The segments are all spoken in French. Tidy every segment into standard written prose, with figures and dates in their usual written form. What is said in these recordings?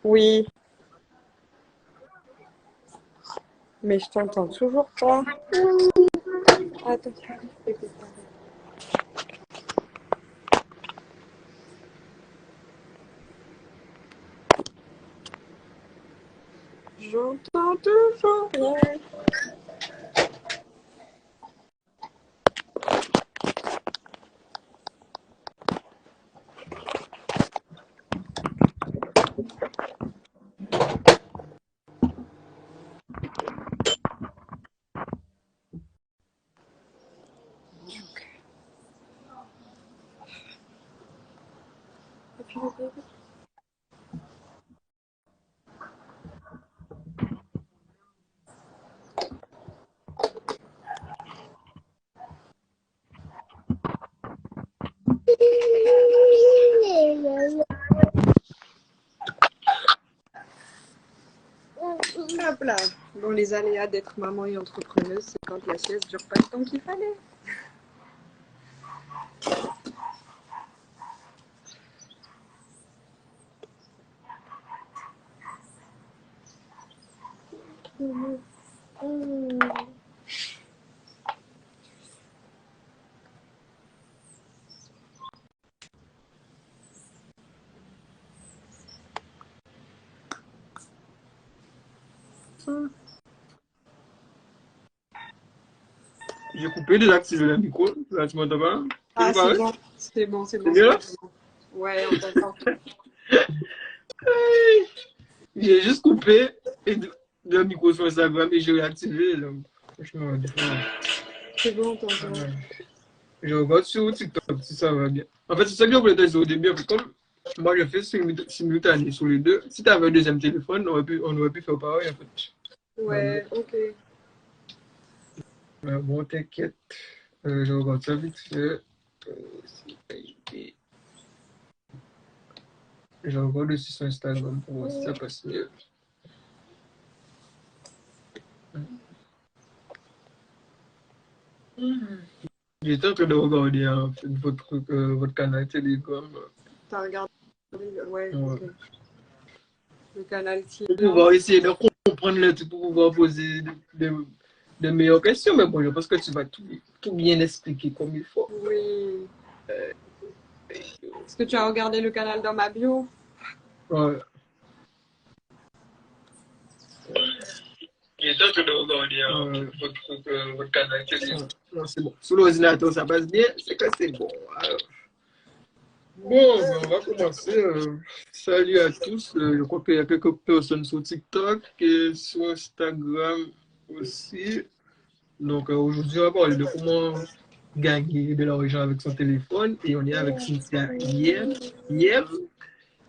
Oui, mais je t'entends toujours pas. Attends, écoute. J'entends toujours rien. Hop là. Bon, les aléas d'être maman et entrepreneuse, c'est quand la sieste dure pas le temps qu'il fallait. J'ai coupé, désactivé le micro. Là, tu m'entends pas? Ah, c'est bon, c'est bon, c'est bon. C'est bien là? Ouais, on t'entend. J'ai juste coupé et le micro sur Instagram et j'ai réactivé. Donc, franchement, C'est bon, on t'entend. je regarde sur TikTok si ça va bien. En fait, c'est ça que je voulais te dire au début. Comme moi, je fais simultané sur les deux. Si tu avais un deuxième téléphone, on aurait pu faire pareil en fait. Ouais, ok. Bon, t'inquiète. Je regarde ça vite fait. Je regarde aussi sur Instagram pour voir si ça passe mieux. J'étais en train de regarder en fait, votre canal Telegram. T'as regardé? Ouais, Ouais. ok. Le canal Pour Tien. pouvoir essayer de comprendre le truc, pour pouvoir poser de meilleures questions. Mais bon, je pense que tu vas tout bien expliquer comme il faut. Oui. Est-ce que tu as regardé le canal dans ma bio? Ouais. J'étais en train de regarder votre canal Telegram. Non, c'est bon. Sur l'ordinateur, ça passe bien. C'est que c'est bon. Alors. Bon, ben, on va commencer. Salut à tous. Je crois qu'il y a quelques personnes sur TikTok et sur Instagram aussi. Donc aujourd'hui, on va parler de comment gagner de l'argent avec son téléphone. Et on est avec Cynthia hier,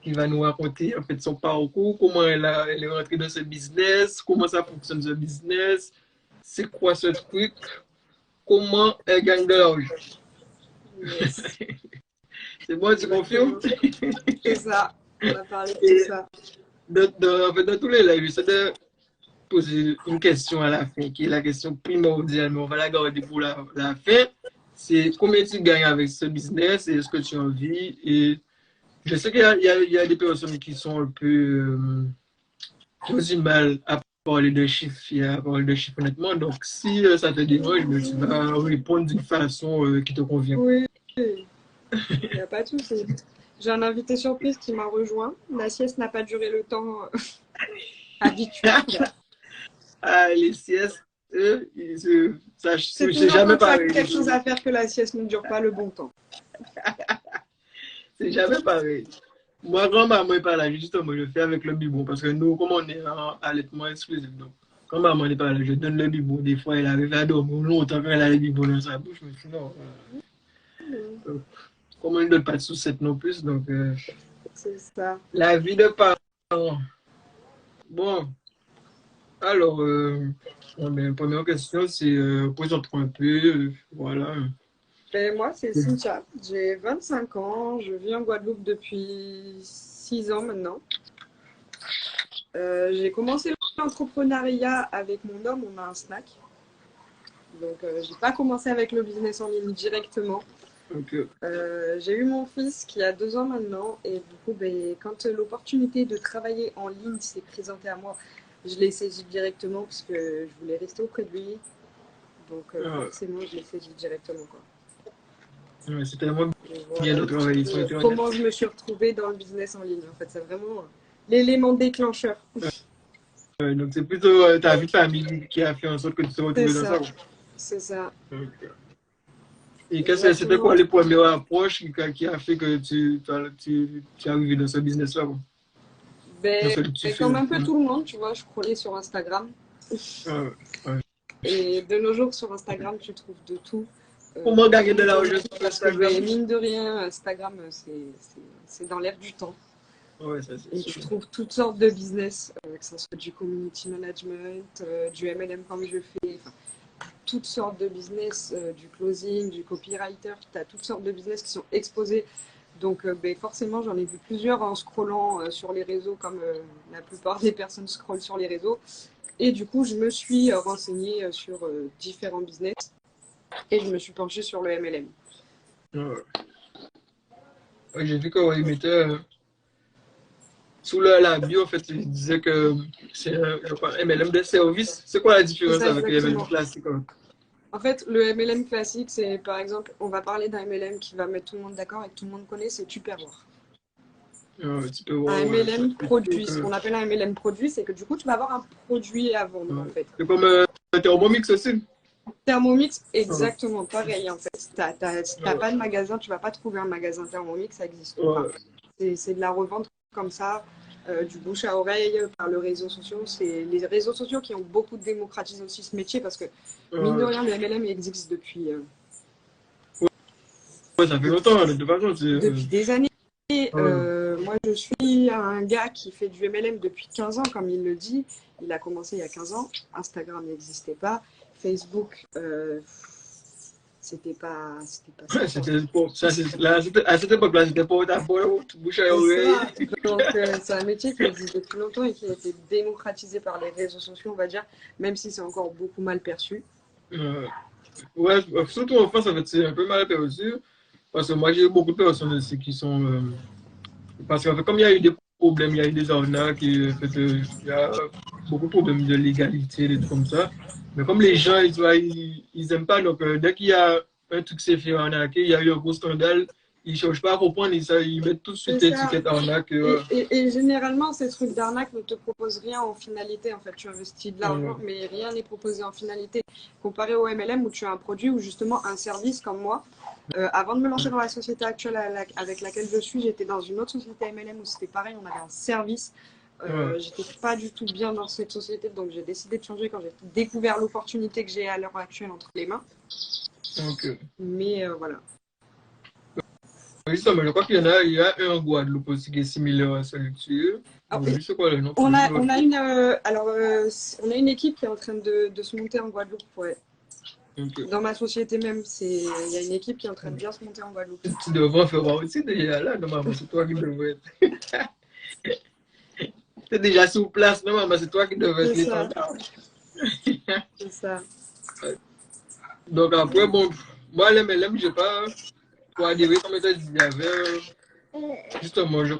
qui va nous raconter en fait son parcours, comment elle est rentrée dans ce business, comment ça fonctionne ce business, c'est quoi ce truc, comment elle gagne de l'argent. Yes. C'est bon, tu confirmes? C'est ça. On a parlé de tout ça. En fait, dans tous les lives, j'essaie de poser une question à la fin, qui est la question primordiale, mais on va la garder pour la fin. C'est combien tu gagnes avec ce business et est-ce que tu en vis? Et je sais qu'il y a des personnes qui sont un peu, qui ont du mal à parler de chiffres, à parler de chiffres honnêtement. Donc, si ça te dérange, mais tu vas répondre d'une façon qui te convient. Oui, il n'y a pas de souci. J'ai un invité surprise qui m'a rejoint. La sieste n'a pas duré le temps habituel. Ah, les siestes, C'est c'est toujours jamais quand tu as pareil. quelque chose à faire que la sieste ne dure pas le bon temps. C'est jamais pareil. Moi, grand-maman n'est pas là, justement, je fais avec le biberon. Parce que nous, comme on est en allaitement exclusif, donc, quand maman n'est pas là, je donne le biberon. Des fois, elle arrive à dormir longtemps quand elle a le biberon dans sa bouche. Mais sinon, comme on ne donne pas de sous-cette non plus, donc, C'est ça. la vie de parents. Bon, alors, première question, c'est présente-toi un peu. Voilà. Et moi, c'est Cynthia. J'ai 25 ans. Je vis en Guadeloupe depuis 6 ans maintenant. J'ai commencé l'entrepreneuriat avec mon homme, on a un snack. Donc, j'ai pas commencé avec le business en ligne directement. Ok. J'ai eu mon fils qui a 2 ans maintenant et du coup, ben, quand l'opportunité de travailler en ligne s'est présentée à moi, je l'ai saisie directement parce que je voulais rester auprès de lui. Donc forcément, je l'ai saisie directement, quoi. Ouais, c'est tellement Donc, bien voilà de un petit travailler sur peu Internet. comment je me suis retrouvée dans le business en ligne. En fait, c'est vraiment l'élément déclencheur. Donc c'est plutôt ta vie de famille qui a fait en sorte que tu te C'est retrouves dans ça. ça, c'est ça, Ok. Et c'était exactement. quoi les premières approches qui a fait que tu es arrivé dans ce business-là, quoi? Dans Ben, ce que tu fais. comme un peu tout le monde, tu vois, je scrollais sur Instagram. Ah, ouais. Et de nos jours, sur Instagram, tu trouves de tout. Comment gagner de l'argent sur Parce que Instagram? ben, mine de rien, Instagram, c'est dans l'air du temps. Ouais, ça c'est Et sûr. tu trouves toutes sortes de business, que ce soit du community management, du MLM comme je fais, enfin, toutes sortes de business, du closing, du copywriter, tu as toutes sortes de business qui sont exposés. Donc ben, forcément, j'en ai vu plusieurs en scrollant sur les réseaux, comme la plupart des personnes scrollent sur les réseaux. Et du coup, je me suis renseignée sur différents business et je me suis penchée sur le MLM. Ouais. Ouais, j'ai vu qu'il mettait sous la bio, en fait, il disait que c'est je crois, MLM de service. C'est quoi la C'est différence ça avec le MLM exactement. classique, hein? En fait, le MLM classique, c'est par exemple, on va parler d'un MLM qui va mettre tout le monde d'accord et que tout le monde connaît, c'est Tupperware. Tu peux Un voir, ouais, ça MLM fait produit, ce que, qu'on appelle un MLM produit, c'est que du coup, tu vas avoir un produit à vendre en ouais. fait. C'est comme un Thermomix aussi. Thermomix, Ouais. exactement pareil en fait. Si t'as pas de magasin, tu vas pas trouver un magasin Thermomix, ça n'existe pas. Ouais. C'est de la revente comme ça, du bouche à oreille, par les réseaux sociaux. C'est les réseaux sociaux qui ont beaucoup démocratisé aussi ce métier parce que, mine de Ouais. rien, le MLM existe Ouais, ça fait depuis, longtemps, hein, de toute façon. depuis des années. Ouais. Moi, je suis un gars qui fait du MLM depuis 15 ans, comme il le dit. Il a commencé il y a 15 ans. Instagram n'existait pas. Facebook, c'était pas ça, Ouais, quoi. c'était pour ça, à cette époque-là, c'était pour ta bouche à C'est oreille. ça. Donc, c'est un métier qui existe depuis longtemps et qui a été démocratisé par les réseaux sociaux, on va dire, même si c'est encore beaucoup mal perçu. Euh, ouais, surtout en France, en fait, c'est un peu mal perçu. Parce que moi, j'ai eu beaucoup de personnes aussi qui sont. Parce qu'en fait, comme il y a eu des problèmes, il y a eu des arnaques, en fait, il y a beaucoup de problèmes de légalité, des trucs comme ça. Mais comme les C'est gens, ça. ils aiment pas, donc dès qu'il y a un truc qui s'est fait arnaquer, il y a eu un gros scandale, ils ne cherchent pas à comprendre, ils mettent tout de C'est suite ça. l'étiquette arnaque. Et généralement, ces trucs d'arnaque ne te proposent rien en finalité. En fait, tu investis de l'argent, mais rien n'est proposé en finalité. Comparé au MLM où tu as un produit ou justement un service comme moi. Avant de me lancer dans la société actuelle avec laquelle je suis, j'étais dans une autre société MLM où c'était pareil, on avait un service. J'étais pas du tout bien dans cette société, donc j'ai décidé de changer quand j'ai découvert l'opportunité que j'ai à l'heure actuelle entre les mains. Donc, Mais voilà. justement, je crois il y a un en Guadeloupe aussi qui est similaire à celui-ci. Alors, Oui, c'est quoi le nom? on a une, on a une équipe qui est en train de se monter en Guadeloupe. Ouais. Ok. Dans ma société même, il y a une équipe qui est en train de bien se monter en Guadeloupe. Tu devrais faire voir aussi déjà là, normalement, c'est toi qui devrais être. T'es déjà sur place, normalement, c'est toi qui devrais être C'est ça, l'étendard. c'est ça. Donc après, bon, moi, l'MLM, je n'ai pas, pour adhérer, comme je te dis, il y avait justement un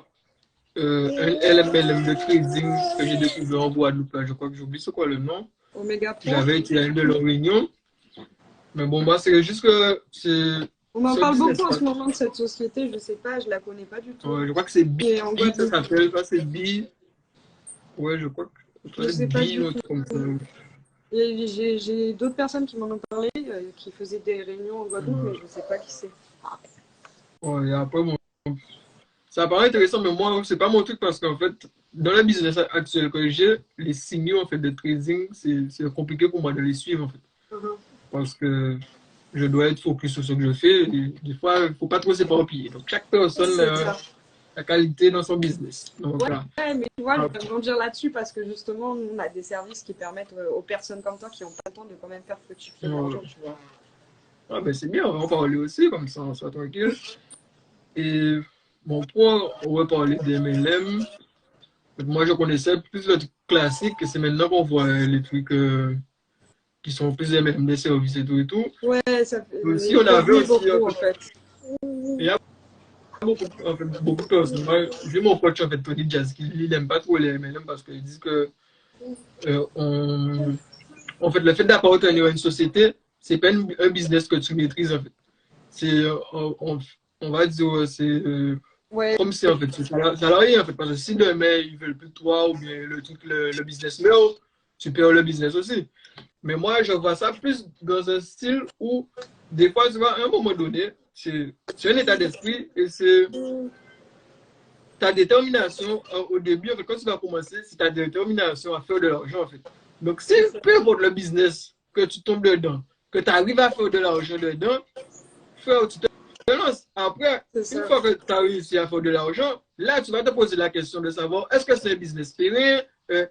LMLM de trading que j'ai découvert en Guadeloupe, là, je crois que j'oublie c'est quoi le nom. Omega Pro. J'avais été à une de leurs réunions, mais bon, moi, c'est juste que c'est On m'en ce parle business, beaucoup en ce moment de cette société, je sais pas, je la connais pas du tout. je crois que c'est Et en ça Guadeloupe, s'appelle, ça c'est B, ouais, je crois que ça je doit être sais pas B du ou un tout. truc comme ça. Et j'ai d'autres personnes qui m'en ont parlé, qui faisaient des réunions en Guadeloupe, mais je sais pas qui c'est. Ouais, et après, bon, ça paraît intéressant, mais moi, c'est pas mon truc parce qu'en fait, dans le business actuel que j'ai, les signaux en fait, de trading, c'est compliqué pour moi de les suivre en fait. Mhm. Parce que je dois être focus sur ce que je fais et des fois, il ne faut pas trop s'éparpiller. Donc, chaque personne C'est a ça. la qualité dans son business. Donc, là, Ouais, mais tu vois, je ah, vais rebondir là-dessus parce que justement, nous, on a des services qui permettent aux personnes comme toi qui n'ont pas le temps de quand même faire fructifier de l'argent, tu vois. ben, c'est bien, on va en parler aussi, comme ça, on soit tranquille. Et bon, pour on va parler des MLM, moi, je connaissais plus le classique, c'est maintenant qu'on voit les trucs qui sont plus MM des services et tout et tout. Ouais, ça fait. Aussi, on avait aussi beaucoup, en fait. il y a beaucoup de personnes. Moi, j'ai mon coach, en fait, Tony Jazz, qui lui, il n'aime pas trop les MLM parce qu'ils disent que en fait, le fait d'appartenir à une société, c'est pas un business que tu maîtrises, en fait. C'est, on va dire, c'est Ouais, comme si, en fait, c'est salarié, en fait. Parce que si demain, ils veulent plus de toi ou bien le business meurt, tu perds le business aussi. Mais moi, je vois ça plus dans un style où, des fois, tu vois, à un moment donné, c'est un état d'esprit et c'est ta détermination au début, en fait, quand tu vas commencer, c'est ta détermination à faire de l'argent, en fait. Donc, si peu importe le business que tu tombes dedans, que tu arrives à faire de l'argent dedans, tu te lances. Après, une fois que tu as réussi à faire de l'argent, là, tu vas te poser la question de savoir est-ce que c'est un business pérenne?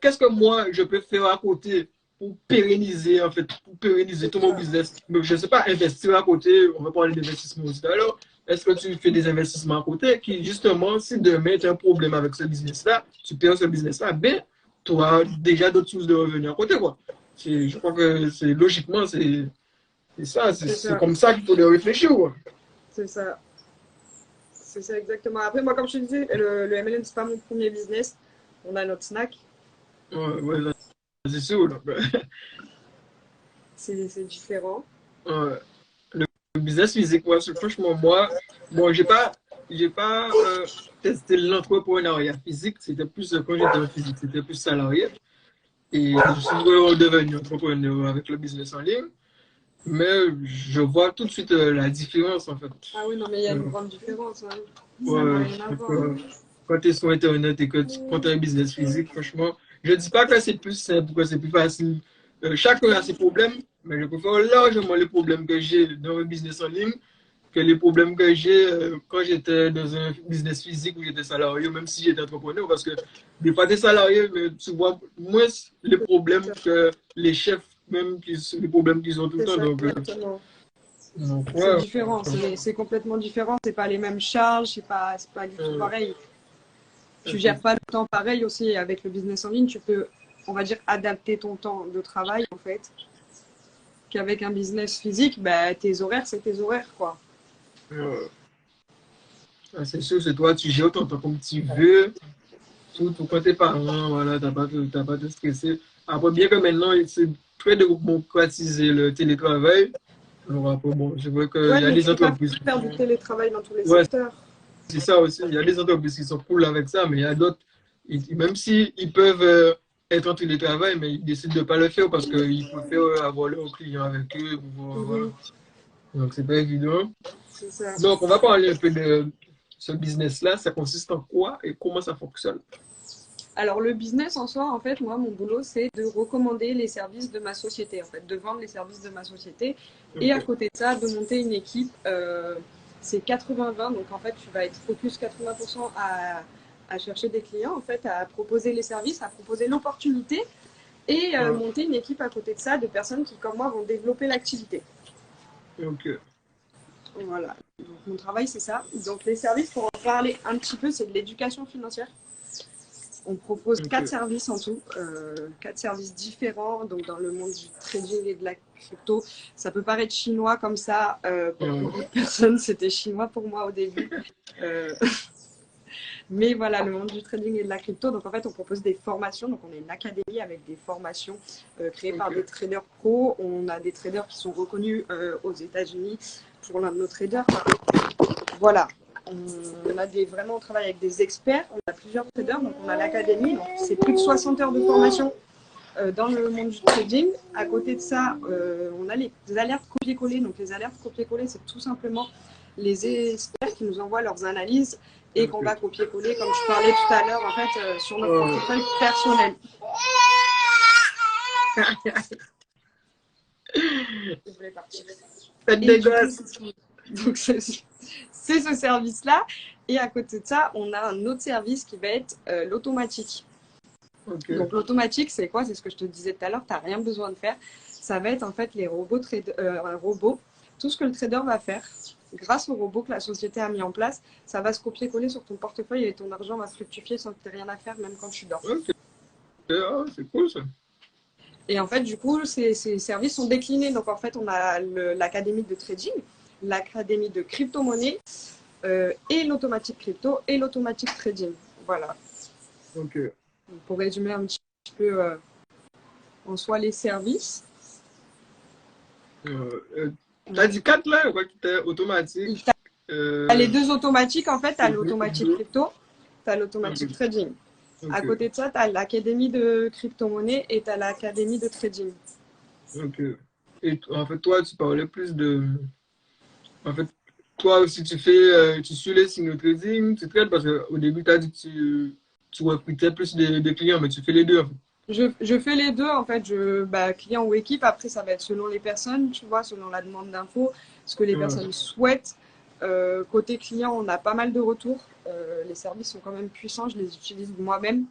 Qu'est-ce que moi, je peux faire à côté pour pérenniser, en fait, pour pérenniser tout mon business? Donc, je ne sais pas, investir à côté, on va parler d'investissement aussi tout à l'heure. Est-ce que tu fais des investissements à côté qui, justement, si demain tu as un problème avec ce business-là, tu perds ce business-là, ben, tu as déjà d'autres sources de revenus à côté, quoi. Je crois que c'est logiquement, c'est ça, c'est comme ça qu'il faut le réfléchir, quoi. C'est ça. C'est ça exactement. Après, moi, comme je te disais, le MLM, c'est pas mon premier business. On a notre snack. Ouais, c'est sûr. C'est différent. Ouais. Le business physique, ouais, franchement, moi, bon, j'ai pas testé l'entrepreneuriat physique. C'était plus, quand j'étais en physique, c'était plus salarié. Et je suis devenu entrepreneur avec le business en ligne. Mais je vois tout de suite la différence, en fait. Ah oui, non, mais il y a une grande différence. Hein. Ça Ouais, n'a rien à voir. quand tu es sur Internet et que tu prends un business physique, franchement, je ne dis pas que c'est plus simple, que c'est plus facile. Chacun a ses problèmes, mais je préfère largement les problèmes que j'ai dans un business en ligne que les problèmes que j'ai quand j'étais dans un business physique où j'étais salarié, même si j'étais entrepreneur, parce que des fois, tu es salarié, mais tu vois moins les problèmes que les chefs, même les problèmes qu'ils ont tout le temps. Ça, Donc, c'est différent, c'est complètement différent. C'est pas les mêmes charges, c'est pas du tout pareil. Tu gères pas le temps pareil aussi avec le business en ligne. Tu peux, on va dire, adapter ton temps de travail en fait. Qu'avec un business physique, bah, tes horaires, c'est tes horaires quoi. C'est sûr, c'est toi, tu gères ton temps comme tu veux. Surtout quand t'es parent, voilà, t'as pas à te stresser. Après, bien que maintenant, c'est très démocratisé le télétravail. Alors après, bon, je vois qu'il y a des entreprises. Tu peux faire du télétravail dans tous les secteurs. C'est ça aussi. Il y a des entreprises qui sont cool avec ça, mais il y a d'autres, même s'ils peuvent être en télétravail, mais ils décident de ne pas le faire parce qu'ils préfèrent avoir leurs clients avec eux. Voilà. Donc, c'est pas évident. Ça. Donc, on va parler un peu de ce business-là. Ça consiste en quoi et comment ça fonctionne? Alors, le business en soi, en fait, moi, mon boulot, c'est de recommander les services de ma société, en fait, de vendre les services de ma société. Okay. Et à côté de ça, de monter une équipe. C'est 80-20, donc en fait, tu vas être focus 80% à chercher des clients, en fait, à proposer les services, à proposer l'opportunité et monter une équipe à côté de ça de personnes qui, comme moi, vont développer l'activité. Ok. Voilà. Donc, mon travail, c'est ça. Donc, les services, pour en parler un petit peu, c'est de l'éducation financière. On propose 4 services en tout, 4 services différents donc dans le monde du trading et de la crypto. Ça peut paraître chinois comme ça, pour beaucoup de personnes, c'était chinois pour moi au début. Mais voilà, le monde du trading et de la crypto. Donc en fait, on propose des formations. Donc on est une académie avec des formations créées par des traders pros. On a des traders qui sont reconnus aux États-Unis pour l'un de nos traders. Voilà. On travaille avec des experts, on a plusieurs traders, donc on a l'académie, donc c'est plus de 60 heures de formation dans le monde du trading. À côté de ça, on a les alertes copier-coller. Donc les alertes copier-coller, c'est tout simplement les experts qui nous envoient leurs analyses et qu'on va copier-coller, comme je parlais tout à l'heure, en fait, sur notre portefeuille personnel. Je voulais partir. Faites des gosses. Donc c'est ce service-là. Et à côté de ça, on a un autre service qui va être l'automatique. Okay. Donc l'automatique, c'est quoi? C'est ce que je te disais tout à l'heure, tu n'as rien besoin de faire. Ça va être en fait les robots, un robot. Tout ce que le trader va faire, grâce au robot que la société a mis en place, ça va se copier-coller sur ton portefeuille et ton argent va fructifier sans que tu aies rien à faire, même quand tu dors. Okay. Ah, c'est cool ça. Et en fait, du coup, ces services sont déclinés. Donc, en fait, on a l'académie de trading, l'académie de crypto-monnaie, et l'automatique crypto et l'automatique trading. Voilà. Ok. Donc, pour résumer un petit peu en soi les services. T'as dit 4 là, je crois que c'était automatique. T'as les deux automatiques, en fait, tu as l'automatique deux. crypto, tu as l'automatique trading. Ok. À côté de ça, tu as l'académie de crypto-monnaie et tu as l'académie de trading. Ok. Et en fait, toi, tu parlais plus de. En fait, toi aussi, tu fais. Tu suis les signaux trading, tu traites parce qu'au début, tu as dit que tu recrutais plus des clients, mais tu fais les deux en fait. Je fais les deux, en fait, client ou équipe. Après, ça va être selon les personnes, tu vois, selon la demande d'infos, ce que les Ouais. personnes souhaitent. Côté client, on a pas mal de retours. Les services sont quand même puissants, je les utilise moi-même.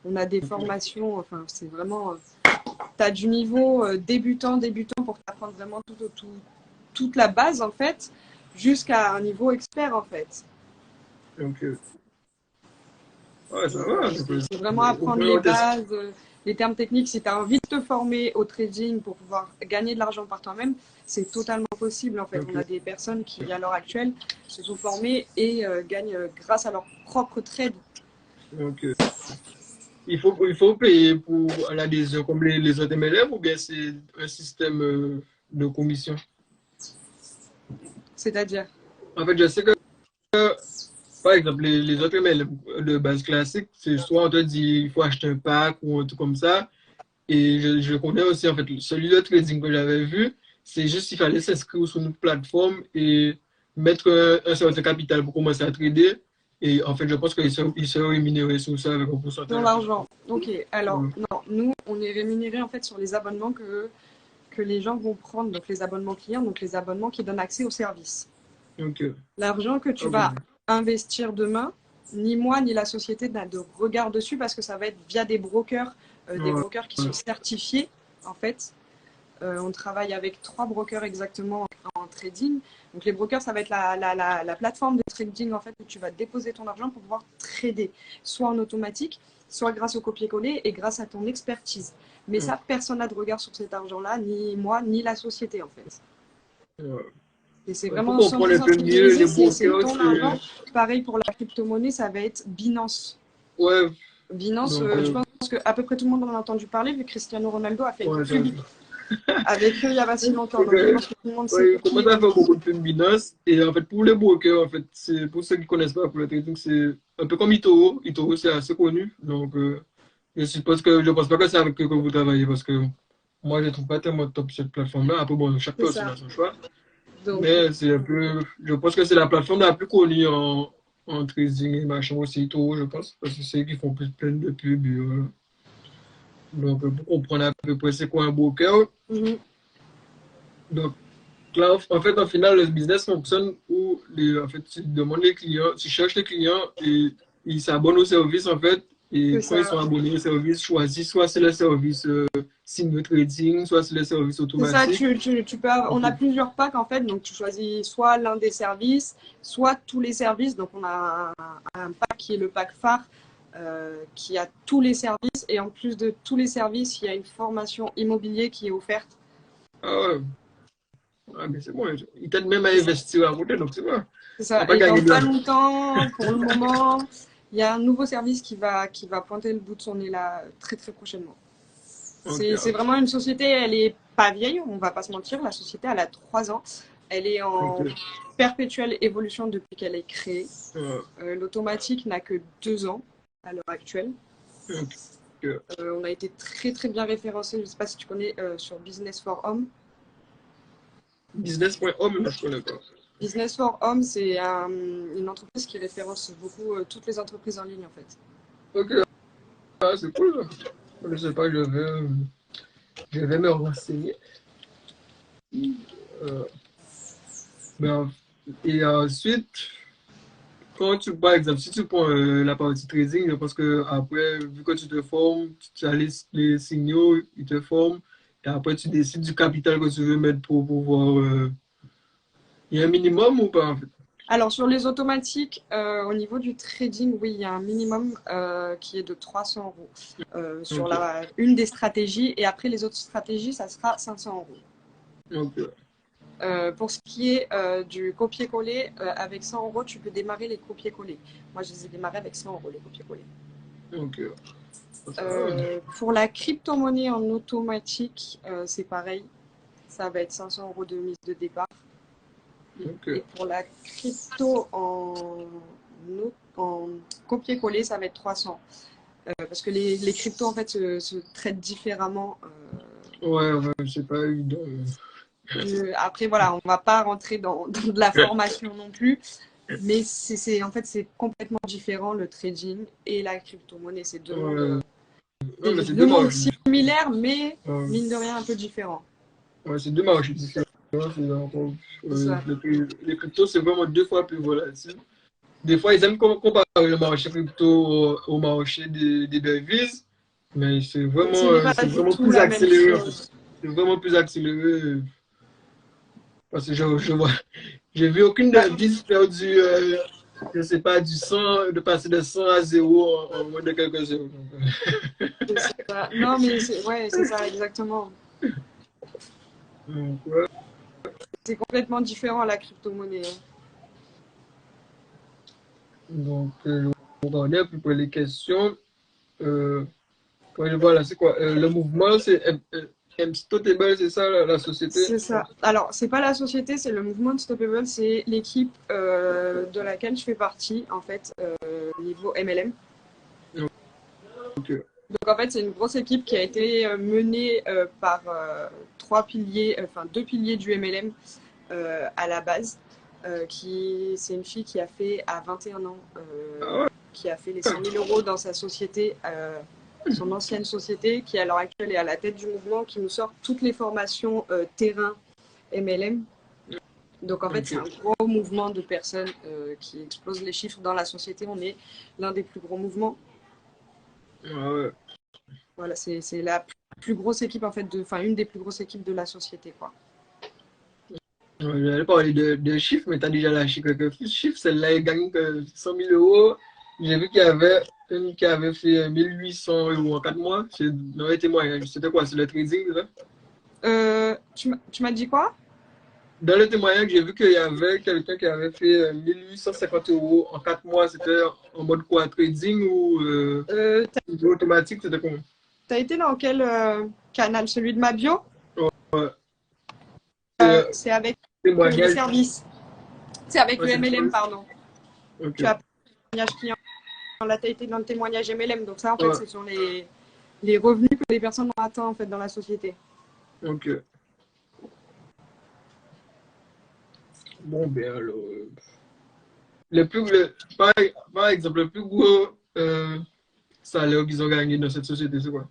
On a des formations, enfin, c'est vraiment. Tu as du niveau débutant pour t'apprendre vraiment toute la base, en fait, jusqu'à un niveau expert, en fait. Donc, ouais, ça Donc, va. c'est vraiment apprendre les bases, les termes techniques. Si tu as envie de te former au trading pour pouvoir gagner de l'argent par toi-même, c'est totalement possible. En fait, on a des personnes qui, à l'heure actuelle, se sont formées et gagnent grâce à leur propre trade. Donc, il faut payer pour l'adhésion comme les autres MLM ou bien c'est un système de commission? C'est-à-dire, En fait, je sais que, par exemple, les autres MLM de base classique, c'est soit on te dit il faut acheter un pack ou un truc comme ça. Et je connais aussi, en fait, celui de trading que j'avais vu, c'est juste qu'il fallait s'inscrire sur une plateforme et mettre un certain capital pour commencer à trader. Et en fait, je pense qu'ils sont rémunérés sur ça avec un dans pourcentage. l'argent. Ok, alors, Ouais. non, nous, on est rémunérés en fait sur les abonnements que les gens vont prendre, donc les abonnements clients, donc les abonnements qui donnent accès au service. Donc, L'argent que tu ok. vas investir demain, ni moi ni la société n'a de regard dessus parce que ça va être via des Ouais. brokers qui sont certifiés en fait. On travaille avec 3 brokers exactement en trading. Donc les brokers, ça va être la plateforme de trading en fait où tu vas déposer ton argent pour pouvoir trader, soit en automatique, soit grâce au copier-coller et grâce à ton expertise. Mais ça, personne n'a de regard sur cet argent-là, ni moi, ni la société en fait. Ouais. Et c'est Il faut vraiment comprendre un 100% peu mieux sécurisé, les c'est brokers. ton argent. Pareil pour la crypto-monnaie, ça va être Binance. Ouais. Binance, Donc, je pense qu'à peu près tout le monde en a entendu parler, vu que Cristiano Ronaldo a fait une ouais, ça. pub avec eux il n'y a pas si longtemps. Donc, Donc je pense que tout le monde sait ouais, il qui commence est à faire Binance. beaucoup de pubs Binance. Et en fait, pour les brokers, en fait, c'est pour ceux qui ne connaissent pas pour le trading, c'est un peu comme eToro. eToro, c'est assez connu. Donc, je pense pas que c'est avec eux que vous travaillez parce que moi, je ne trouve pas tellement top cette plateforme-là. Après, bon, chaque C'est personne ça. a son choix. Donc, Mais c'est un peu, je pense que c'est la plateforme la plus connue en trading et machin aussi, eToro, je pense. Parce que c'est eux qui font plus plein de pubs. Et voilà. Donc, pour comprendre à peu près c'est quoi un broker. Donc, là, en fait, au final, le business fonctionne où en fait, tu demandes les clients, tu cherches les clients et ils s'abonnent au service, en fait. Et c'est quand ils ça. sont abonnés au service, choisis soit c'est le service signe trading, soit c'est le service C'est ça, automatique. on a plusieurs packs en fait, donc tu choisis soit l'un des services, soit tous les services. Donc on a un pack qui est le pack phare, qui a tous les services, et en plus de tous les services, il y a une formation immobilier qui est offerte. Ah ouais, ah, mais c'est bon, ils t'aident même à investir à côté, donc c'est bon. C'est On va ça. pas Et dans gagner de pas l'argent. longtemps, pour le moment, il y a un nouveau service qui va pointer le bout de son nez là très très prochainement. Ok, C'est vraiment une société, elle est pas vieille, on va pas se mentir. La société, elle a 3 ans. Elle est en ok. perpétuelle évolution depuis qu'elle est créée. Euh, L'automatique n'a que 2 ans à l'heure actuelle. ok. On a été très très bien référencé, je ne sais pas si tu connais, sur Business for Home. Business.com, non, je connais pas. Business for Home, c'est une entreprise qui référence beaucoup toutes les entreprises en ligne en fait. Ok, ah, c'est cool. Je sais pas, je vais me renseigner. Euh, ben, et ensuite, quand tu, par exemple, si tu prends la partie trading, je pense que après, vu que tu te formes, tu as les signaux, ils te forment, et après tu décides du capital que tu veux mettre pour pouvoir. Il y a un minimum ou pas en fait? Alors, sur les automatiques, au niveau du trading, oui, il y a un minimum qui est de 300 € sur une des stratégies. Et après, les autres stratégies, ça sera 500 €. Ok. Pour ce qui est du copier-coller, avec 100 €, tu peux démarrer les copier-coller. Moi, je les ai démarrés avec 100 € les copier-coller. Ok. Pour la crypto-monnaie en automatique, c'est pareil. Ça va être 500 € de mise de départ. Okay. Et pour la crypto en copier-coller, ça va être 300. Parce que les cryptos, en fait, se traitent différemment. Ouais, c'est pas évident. Après, voilà, on va pas rentrer dans de la formation non plus. Mais en fait, c'est complètement différent, le trading et la crypto-monnaie. C'est deux mondes similaires, mais mine de rien, un peu différents. Ouais, c'est deux marchés différents. Les cryptos, c'est vraiment deux fois plus volatile. Des fois, ils aiment comparer le marché crypto au marché des devises, mais c'est vraiment plus accéléré. C'est vraiment plus accéléré. Parce que j'ai vu aucune devise faire je sais pas, de passer de 100 à 0 en moins de quelques heures. Non, mais c'est ça, exactement. Ouais. C'est complètement différent la crypto-monnaie. Donc, on va regarder pour les questions. Voilà, c'est quoi? Le mouvement, c'est Unstoppable, c'est ça, la société? C'est ça. Alors, c'est pas la société, c'est le mouvement Unstoppable, c'est l'équipe de laquelle je fais partie, en fait, niveau MLM. Okay. Donc, en fait, c'est une grosse équipe qui a été menée par deux piliers du MLM à la base. C'est une fille qui a fait à 21 ans, qui a fait les 100 000 € dans sa société, son ancienne société, qui à l'heure actuelle est à la tête du mouvement, qui nous sort toutes les formations terrain MLM. Donc en fait, c'est un gros mouvement de personnes qui explose les chiffres dans la société. On est l'un des plus gros mouvements. Ouais. Voilà, c'est la plus grosse équipe, en fait, une des plus grosses équipes de la société, quoi. J'allais parler de chiffres, mais tu as déjà lâché quelques chiffres. Celle-là, elle gagne 100 000 €. J'ai vu qu'il y avait une qui avait fait 1800 € en 4 mois. C'est dans les témoignages. C'était quoi? C'est le trading, là? Tu m'as dit quoi? Dans le témoignage, j'ai vu qu'il y avait quelqu'un qui avait fait 1850 € en 4 mois. C'était en mode quoi? Trading ou automatique? C'était comment? T'as été dans quel canal? Celui de ma bio? Ouais. C'est avec les services. C'est avec le MLM, pardon. Okay. Tu as un témoignage client. Là, tu as été dans le témoignage MLM. Donc ça, en fait, ce sont les revenus que les personnes ont atteints, en fait, dans la société. Ok. Bon, ben alors... par exemple, le plus gros salaire qu'ils ont gagné dans cette société, c'est quoi?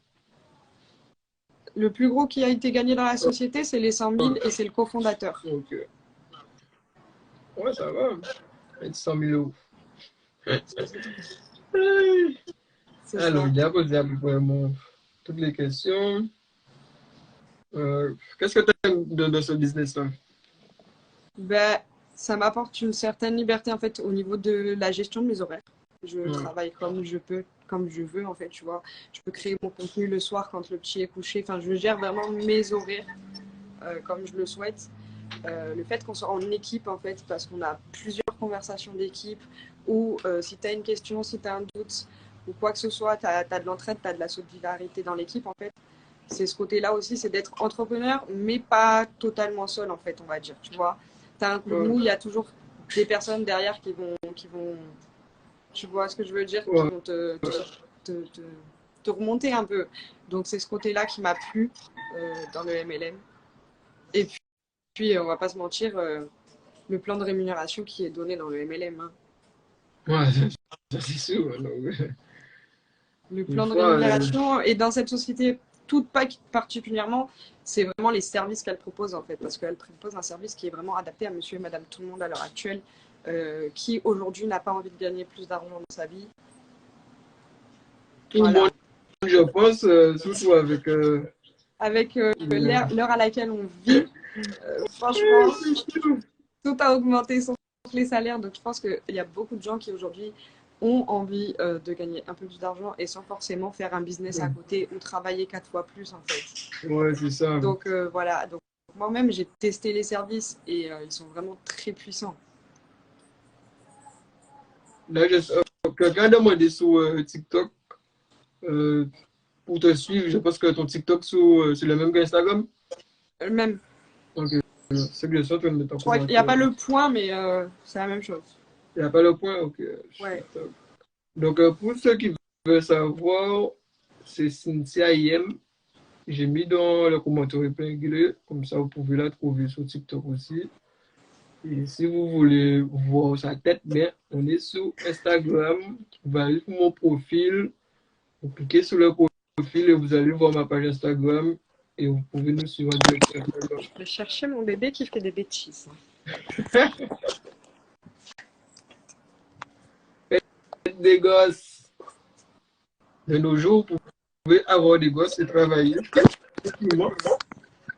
Le plus gros qui a été gagné dans la société, c'est les 100 000 et c'est le cofondateur. Ok. Ouais, ça va. 100 000 €. Alors, il y a posé à peu près toutes les questions. Qu'est-ce que tu aimes de ce business-là? Ben, ça m'apporte une certaine liberté, en fait, au niveau de la gestion de mes horaires. Je travaille comme je peux, comme je veux, en fait, tu vois. Je peux créer mon contenu le soir quand le petit est couché. Enfin, je gère vraiment mes horaires comme je le souhaite. Le fait qu'on soit en équipe, en fait, parce qu'on a plusieurs conversations d'équipe, ou si tu as une question, si tu as un doute, ou quoi que ce soit, tu as de l'entraide, tu as de la solidarité dans l'équipe, en fait. C'est ce côté-là aussi, c'est d'être entrepreneur, mais pas totalement seul, en fait, on va dire, tu vois. Tu as un coup de mou, il y a toujours des personnes derrière qui vont, tu vois ce que je veux dire, qui vont te remonter un peu. Donc c'est ce côté-là qui m'a plu dans le MLM. Et puis on va pas se mentir, le plan de rémunération qui est donné dans le MLM. Hein. Ouais, ça c'est sûr. Alors, le plan de rémunération, et dans cette société toute particulièrement, c'est vraiment les services qu'elle propose en fait, parce qu'elle propose un service qui est vraiment adapté à monsieur et madame tout le monde à l'heure actuelle, qui aujourd'hui n'a pas envie de gagner plus d'argent dans sa vie. Tout le monde, je pense, surtout avec l'heure à laquelle on vit, franchement, tout a augmenté les salaires. Donc, je pense qu'il y a beaucoup de gens qui aujourd'hui ont envie de gagner un peu plus d'argent et sans forcément faire un business à côté ou travailler 4 fois plus, en fait. Ouais, c'est ça. Donc, voilà. Donc, moi-même, j'ai testé les services et ils sont vraiment très puissants. Là, quelqu'un a demandé sur TikTok pour te suivre. Je pense que ton TikTok, c'est le même qu'Instagram. Même. Ok. C'est bien sûr, tu vas me mettre en Je crois qu'il n'y commentaire. a pas le point, mais c'est la même chose. Il n'y a pas le point? Ok. Ouais. Donc, pour ceux qui veulent savoir, c'est Cynthia IM. J'ai mis dans le commentaire épinglé. Comme ça, vous pouvez la trouver sur TikTok aussi. Et si vous voulez voir sa tête, bien, on est sur Instagram. Vous allez sur mon profil. Vous cliquez sur le profil et vous allez voir ma page Instagram. Et vous pouvez nous suivre en direct. Je vais chercher mon bébé qui fait des bêtises. Faites des gosses. De nos jours, vous pouvez avoir des gosses et travailler.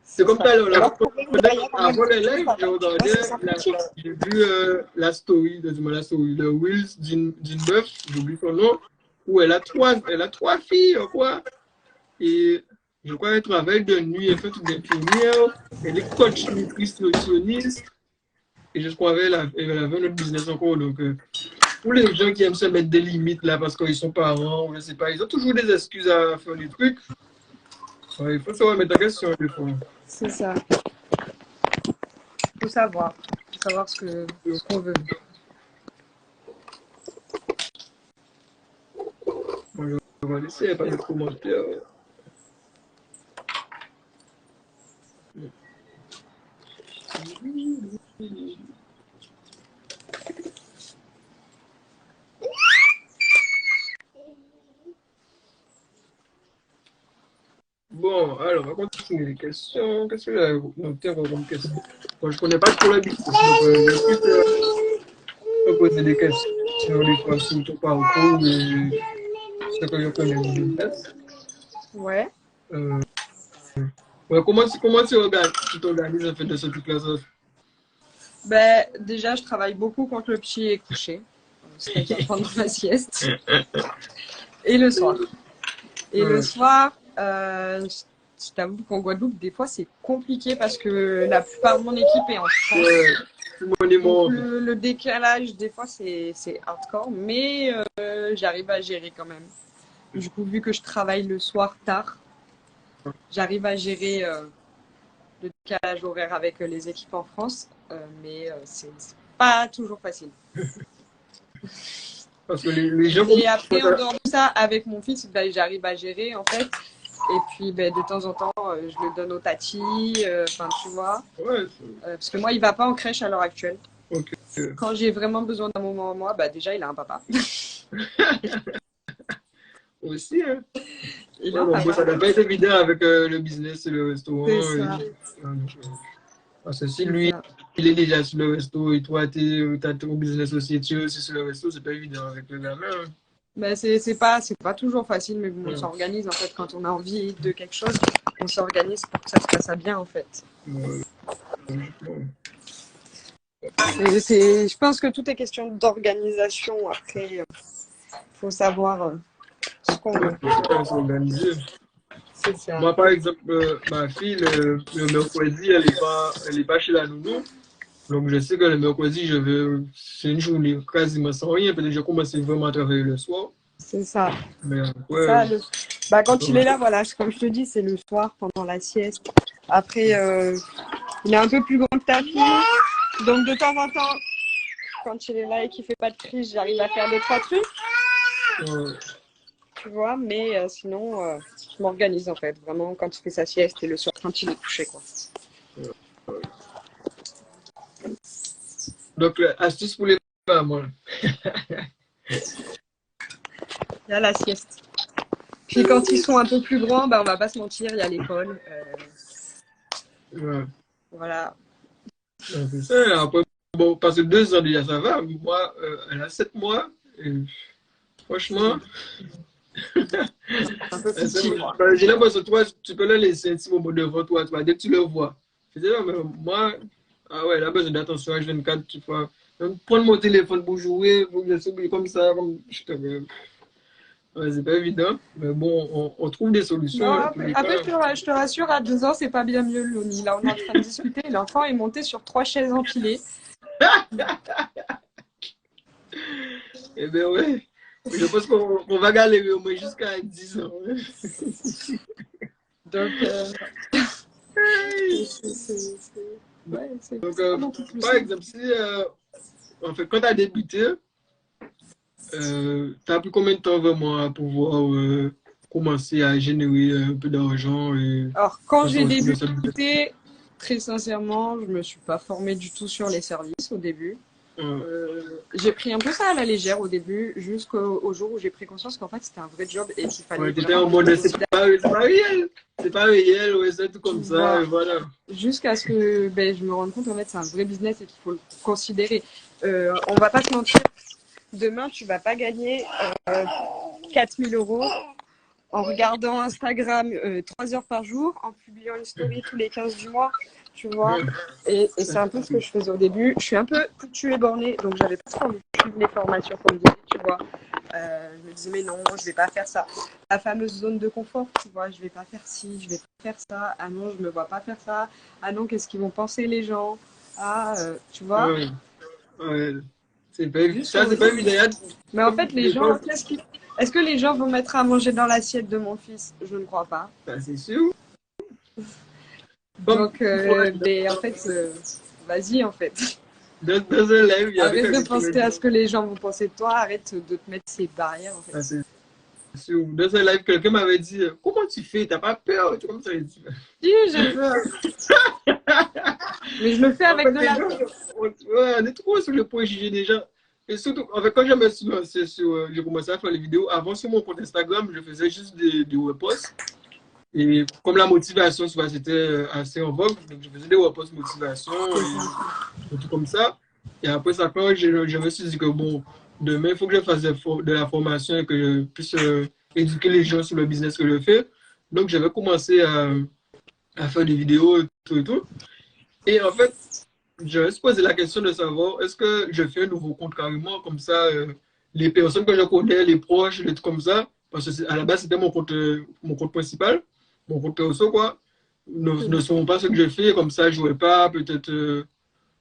C'est comme ça, avant le live, j'ai vu la story, le Reels d'une meuf, j'oublie son nom, où elle a trois filles, quoi. Et je crois qu'elle travaille de nuit, elle fait toute infirmière, elle est coach nutritionniste, et je crois qu'elle avait notre business encore. Donc, pour les gens qui aiment se mettre des limites là parce qu'ils sont parents, je sais pas, ils ont toujours des excuses à faire des trucs. Ouais, il faut savoir mettre en question des fois. C'est ça. Il faut savoir ce qu'on veut. Bon, je vais laisser, il n'y a pas de commentaires. Bon, alors, on va continuer les questions. Qu'est-ce que j'ai noté comme question? Bon, je ne connais pas trop la business, donc je peux poser des questions des fois sur ton parcours et ce que je connais du business. Ouais. Ouais, comment tu t'organises en fait de ce truc-là? Ben, déjà, je travaille beaucoup quand le petit est couché, c'est-à-dire pendant la sieste, et le soir. Et le soir, je t'avoue qu'en Guadeloupe, des fois, c'est compliqué parce que la plupart de mon équipe est en France. Donc, le décalage, des fois, c'est hardcore, mais j'arrive à gérer quand même. Du coup, vu que je travaille le soir tard, j'arrive à gérer le décalage horaire avec les équipes en France, mais c'est pas toujours facile. Parce que les gens... Et après, en dehors de ça, avec mon fils, ben, j'arrive à gérer en fait. Et puis, ben, de temps en temps, je le donne au tati, enfin, tu vois. Ouais, parce que moi, il va pas en crèche à l'heure actuelle. Okay. Quand j'ai vraiment besoin d'un moment à moi, bah, déjà, il a un papa. Aussi, hein. Il a un papa. Ça doit pas être évident avec le business et le restaurant. C'est ça. Parce que si lui, il est déjà sur le resto et toi, tu as ton business aussi, tu es aussi sur le resto, c'est pas évident avec le gamin. Hein. Ben, c'est pas toujours facile, mais bon, on s'organise en fait. Quand on a envie de quelque chose, on s'organise pour que ça se passe bien en fait. Je pense que tout est question d'organisation. Après, il faut savoir ce qu'on veut. S'organiser. C'est ça. Moi, par exemple, ma fille, le mercredi, elle est pas chez la nounou. Donc, je sais que le mercredi, c'est une journée quasiment sans rien. Peut-être que je commence vraiment à travailler le soir. C'est ça. Mais quand il est là, voilà, comme je te dis, c'est le soir, pendant la sieste. Après, il est un peu plus grand que ta fille. Donc, de temps en temps, quand il est là et qu'il fait pas de crise, j'arrive à faire 2-3 trucs. Tu vois, mais sinon, je m'organise en fait. Vraiment, quand il fait sa sieste et le soir, quand il est couché, quoi. Donc, astuce pour les mamans. Il y a la sieste. Puis quand ils sont un peu plus grands, bah, on va pas se mentir, il y a l'école. Voilà. C'est ça. Après, bon, parce que 2 ans déjà, ça va. Moi, elle a 7 mois. Et franchement, un peu petit, j'ai l'impression que toi, tu peux la laisser un petit moment devant toi, dès que tu le vois. Je dis, non, mais moi, ah ouais, elle a besoin d'attention H24, tu vois. Prendre mon téléphone pour jouer, pour que je s'oublie comme ça, comme je te ouais, c'est pas évident, mais bon, on trouve des solutions. Non, Hein, tous les après, cas. je te rassure, à 2 ans, c'est pas bien mieux, Loni. Là, on est en train de discuter. L'enfant est monté sur 3 chaises empilées. Eh bien, ouais. Je pense qu'on va galérer au moins jusqu'à 10 ans. Donc, ouais, c'est Donc, pas beaucoup plus par simple. exemple, si, en fait, quand tu as débuté, tu as pris combien de temps vraiment à pouvoir commencer à générer un peu d'argent et Alors, quand faire j'ai sortir de cette business? débuté, très sincèrement, je me suis pas formée du tout sur les services au début. J'ai pris un peu ça à la légère au début, jusqu'au jour où j'ai pris conscience qu'en fait c'était un vrai job et qu'il fallait Ouais, t'étais vraiment en mode, c'est pas réel, c'est pas réel, ouais, c'est tout comme ça, et voilà. jusqu'à ce que je me rende compte en fait c'est un vrai business et qu'il faut le considérer. On va pas se mentir, demain tu vas pas gagner 4000 euros en regardant Instagram 3 heures par jour, en publiant une story tous les 15 du mois, tu vois. Et c'est un peu ce que je faisais au début. Je suis un peu foutue et bornée, donc j'avais pas trop envie de suivre les formations qu'on me disait, tu vois. Je me disais, mais non, je vais pas faire ça. La fameuse zone de confort, tu vois, je vais pas faire ci, je vais pas faire ça. Ah non, je me vois pas faire ça. Ah non, qu'est-ce qu'ils vont penser les gens? Ah, tu vois. Ouais, ouais. Juste Ça, c'est pas évident. Mais en fait, les Des gens, fois, est-ce que les gens vont mettre à manger dans l'assiette de mon fils? Je ne crois pas. ça, c'est sûr. Comme, Donc, en fait, vas-y, en fait. dans un live, il y avait Arrête de quelqu'un qui m'a penser dit, à ce que les gens vont penser de toi. Arrête de te mettre ces barrières, en fait. ça, c'est sûr. Dans un live, quelqu'un m'avait dit, comment tu fais? T'as pas peur? Tu vois, comme ça, il dit. Si, j'ai peur. Mais je le fais En avec fait, de les la... gens, on est trop sur le préjugé des gens. Et surtout, en fait, quand je me suis lancé sur, j'ai commencé à faire les vidéos, avant sur mon compte Instagram, je faisais juste des reposts. Et comme la motivation, tu vois, c'était assez en vogue, donc je faisais des reposts motivation et tout comme ça. Et après ça, quand je me suis dit que bon, demain, il faut que je fasse de la formation et que je puisse éduquer les gens sur le business que je fais. Donc, j'avais commencé à faire des vidéos et tout et tout. Et en fait, je me suis posé la question de savoir, est-ce que je fais un nouveau compte carrément, comme ça, les personnes que je connais, les proches, les trucs comme ça, parce que à la base, c'était mon compte principal, mon compte perso, quoi, ne sauront pas ce que je fais, comme ça, je ne vais pas peut-être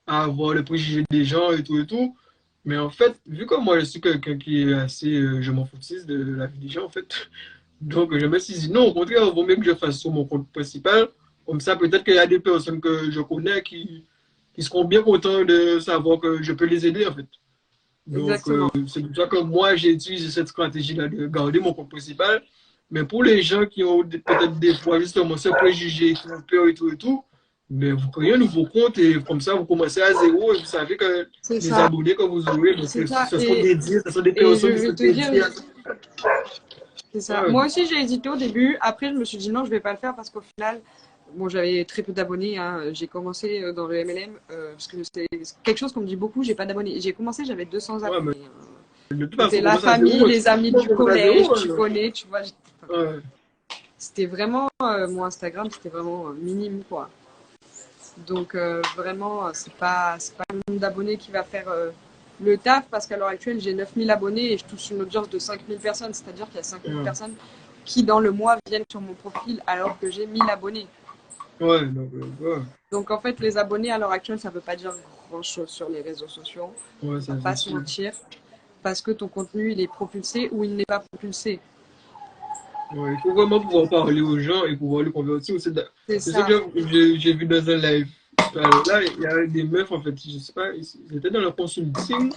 à avoir le préjugé des gens et tout et tout. Mais en fait, vu que moi, je suis quelqu'un qui est assez, je m'en foutise de la vie des gens, en fait. Donc, je me suis dit, non, au contraire, il vaut mieux que je fasse sur mon compte principal. Comme ça, peut-être qu'il y a des personnes que je connais qui seront bien contents de savoir que je peux les aider, en fait. Donc, Exactement. c'est pour ça que moi, j'ai utilisé cette stratégie-là de garder mon compte principal. Mais pour les gens qui ont peut-être des fois justement ce préjugé, qui ont peur et tout, mais vous créez un nouveau compte et comme ça, vous commencez à zéro et vous savez que C'est les ça. abonnés que vous aurez, donc, C'est ça. ce seront dédiés, ce sont des Et je personnes qui vais sont te dire, dédiées à ça. c'est ça. Ouais, Moi aussi, j'ai hésité au début. Après, je me suis dit non, je vais pas le faire parce qu'au final, bon, j'avais très peu d'abonnés. Hein. J'ai commencé dans le MLM parce que c'est quelque chose qu'on me dit beaucoup. J'ai pas d'abonnés. J'ai commencé, j'avais 200 ouais, mais abonnés. de toute C'était façon, on la commence à famille, zéro. les amis On du commence à collège, zéro. tu connais, tu vois. Ouais, C'était vraiment, mon Instagram, c'était vraiment minime, quoi. Donc, vraiment, c'est pas le nombre d'abonnés qui va faire le taf parce qu'à l'heure actuelle, j'ai 9000 abonnés et je touche une audience de 5000 personnes. C'est-à-dire qu'il y a 5000 ouais, personnes qui, dans le mois, viennent sur mon profil alors que j'ai 1000 abonnés. ouais, donc, ouais, Donc, en fait, les abonnés à l'heure actuelle, ça ne veut pas dire grand-chose sur les réseaux sociaux. ouais, On ça va c'est pas se sûr. mentir. Parce que ton contenu, il est propulsé ou il n'est pas propulsé. Ouais, il faut vraiment pouvoir parler aux gens et pouvoir les convertir. C'est C'est ce que ça. j'ai vu dans un live. Là, il y a des meufs, en fait, je sais pas, ils étaient dans le consulting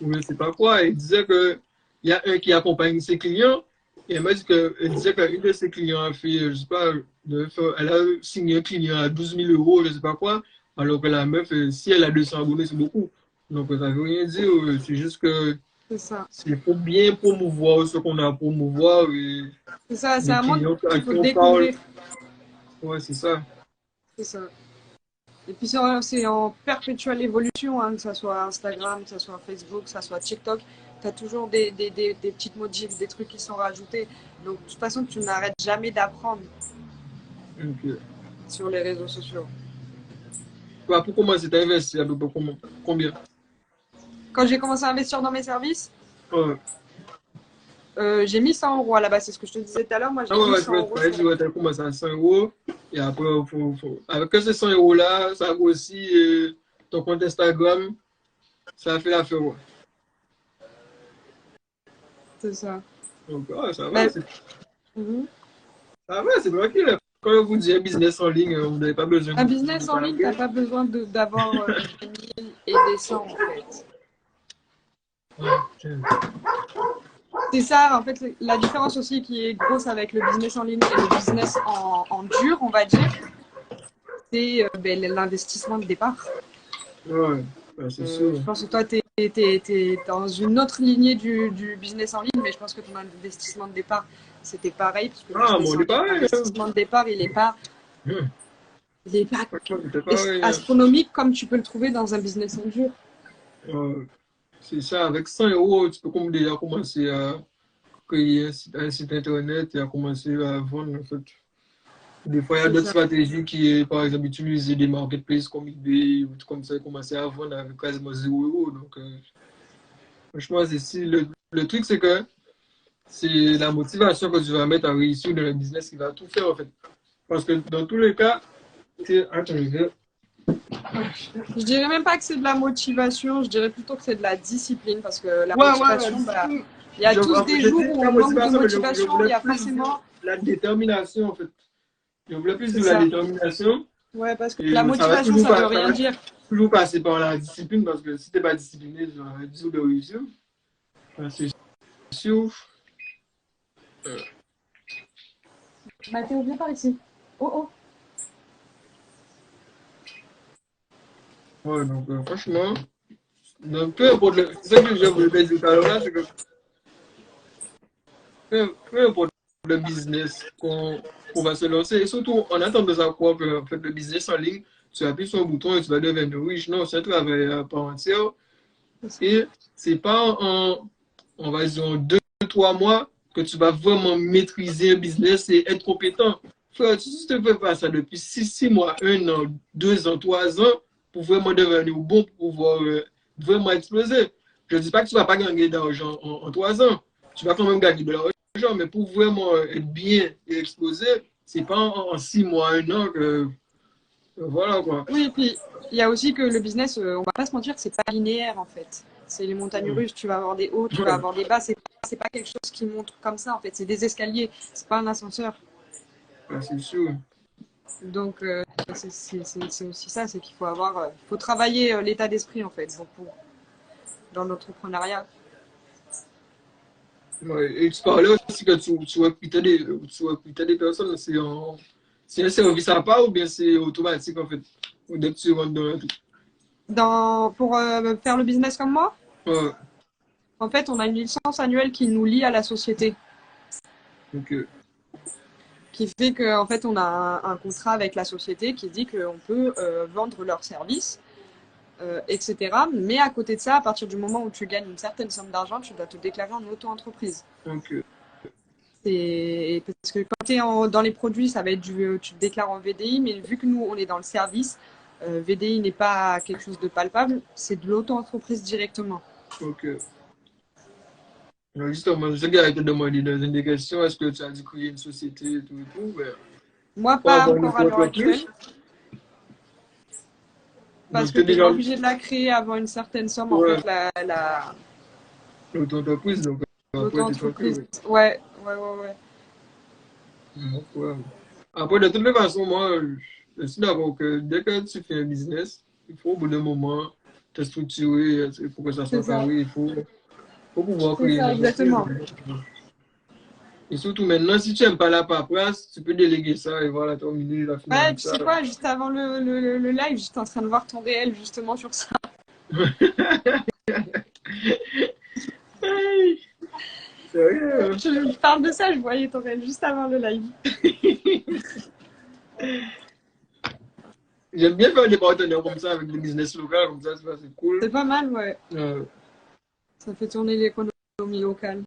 ou je sais pas quoi, et ils disaient que il y a un qui accompagne ses clients, et elle m'a dit qu'elle disait qu'une de ses clients a fait, je sais pas, elle a signé un client à 12 000 euros, je sais pas quoi, alors que la meuf, si elle a 200 abonnés, c'est beaucoup. Donc ça veut rien dire, c'est juste que C'est ça. il faut bien promouvoir ce qu'on a à promouvoir et C'est ça. C'est les un monde clients à qu'il qui faut on parle. découvrir. Ouais, c'est ça. C'est ça. Et puis c'est en perpétuelle évolution, hein, que ce soit Instagram, que ce soit Facebook, que ce soit TikTok. Tu as toujours des petites modifs, des trucs qui sont rajoutés. Donc de toute façon, tu n'arrêtes jamais d'apprendre Ok. sur les réseaux sociaux. Bah, pour commencer, t'as investi à peu près combien? Quand j'ai commencé à investir dans mes services, Ouais. j'ai mis 100 euros à la base. C'est ce que je te disais tout à l'heure. Moi, j'ai Ah ouais, mis ouais, 100 euros. tu as commencé à 100 euros. Et après, avec ces 100 euros-là, ça grossit ton compte Instagram. Ça fait l'affaire. Ouais. C'est ça. Donc, ouais, ça va. Mais, mhm. Ça va, c'est tranquille. Quand vous dites business en ligne, vous n'avez pas besoin Un de business en ligne, tu n'as pas besoin d'avoir des 1000 et des 100 en fait. C'est ça, en fait, la différence aussi qui est grosse avec le business en ligne et le business en dur, on va dire, c'est l'investissement de départ. Ouais, c'est sûr. Je pense que toi, tu es dans une autre lignée du business en ligne, mais je pense que ton investissement de départ, c'était pareil, parce que le Ah, business bon, on en est ligne, pareil. l'investissement de départ, il n'est pas, Franchement, c'était pareil. astronomique comme tu peux le trouver dans un business en dur. C'est ça, avec 100 euros, tu peux déjà commencer à créer un site internet et à commencer à vendre, en fait. Des fois, il y a C'est d'autres ça. stratégies qui est, par exemple, utiliser des marketplaces comme eBay ou tout comme ça, et commencer à vendre avec quasiment 0 euros. Donc, franchement, le truc, c'est que c'est la motivation que tu vas mettre à réussir dans le business qui va tout faire, en fait. Parce que dans tous les cas, attends, Je dirais même pas que c'est de la motivation, je dirais plutôt que c'est de la discipline, parce que la ouais, motivation, il y a tous des jours où la on manque de motivation, mais je motivation, il voulais y a plus forcément. la détermination, en fait. Je voulais plus C'est de la ça. détermination. Ouais, parce que Et la ça va motivation, toujours, ça veut ça rien va dire. toujours passer par la discipline, parce que si tu n'es pas discipliné, tu vas toujours de réussir. C'est sûr. Mathéo, viens par ici. Oh oh. Ouais, donc franchement, donc, peu importe ce que je voulais dire tout à l'heure là, c'est que peu importe le business qu'on va se lancer, et surtout on a tendance à croire que en fait, le business en ligne, tu appuies sur un bouton et tu vas devenir riche. Non, c'est un travail à part entière. Et c'est pas on va dire, en 2, 3 mois que tu vas vraiment maîtriser un business et être compétent. Frère, si tu ne fais pas ça depuis 6 mois, 1 an, 2 ans, 3 ans, pour vraiment devenir bon, pour pouvoir vraiment exploser. Je ne dis pas que tu ne vas pas gagner d'argent en 3 ans. Tu vas quand même gagner de l'argent, mais pour vraiment être bien et exploser, c'est pas en 6 mois, 1 an que. Voilà quoi. Oui, et puis il y a aussi que le business, on va pas se mentir, c'est pas linéaire en fait. C'est les montagnes russes, tu vas avoir des hauts, tu vas avoir des bas, c'est pas quelque chose qui monte comme ça en fait, c'est des escaliers, c'est pas un ascenseur. C'est sûr. Donc c'est aussi ça, c'est qu'il faut avoir, faut travailler l'état d'esprit en fait, beaucoup dans l'entrepreneuriat. Ouais, et tu parlais aussi que tu recrutais des personnes, c'est un service à part ou bien c'est automatique en fait? Ou dès que tu rentres dans le truc. Pour faire le business comme moi, Ouais, en fait, on a une licence annuelle qui nous lie à la société, ok, qui fait qu'en fait, on a un contrat avec la société qui dit qu'on peut vendre leurs services, etc. Mais à côté de ça, à partir du moment où tu gagnes une certaine somme d'argent, tu dois te déclarer en auto-entreprise. ok, Parce que quand tu es dans les produits, ça va être tu te déclares en VDI, mais vu que nous, on est dans le service, VDI n'est pas quelque chose de palpable, c'est de l'auto-entreprise directement. ok. Alors, justement, je vais te demander dans une des questions, est-ce que tu as dû créer une société et tout, mais Moi, pour pas avoir une encore à l'heure actuelle, auto-entreprise? parce Donc, que tu es tu n'es déjà pas obligé de la créer avant une certaine somme. En ouais, fait, l'auto-entreprise, donc après, tu es l'auto-entreprise, tranquille. ouais. Donc, ouais. Après, de toutes les façons, moi, je suis d'accord que dès que tu fais un business, il faut au bout d'un moment te structurer pour que ça C'est soit ça, carré. Faut pouvoir c'est créer une ça, entreprise. exactement. Et surtout maintenant, si tu n'aimes pas la paperasse, tu peux déléguer ça et voilà, terminer la Ouais, et finance. puis Ça. c'est quoi, juste avant le live, j'étais en train de voir ton réel justement sur ça. Hey, sérieux. Je parle de ça, je voyais ton réel juste avant le live. J'aime bien faire des partenaires comme ça avec des business locaux, comme ça, c'est cool. C'est pas mal, ouais. Euh, Ça fait tourner l'économie locale.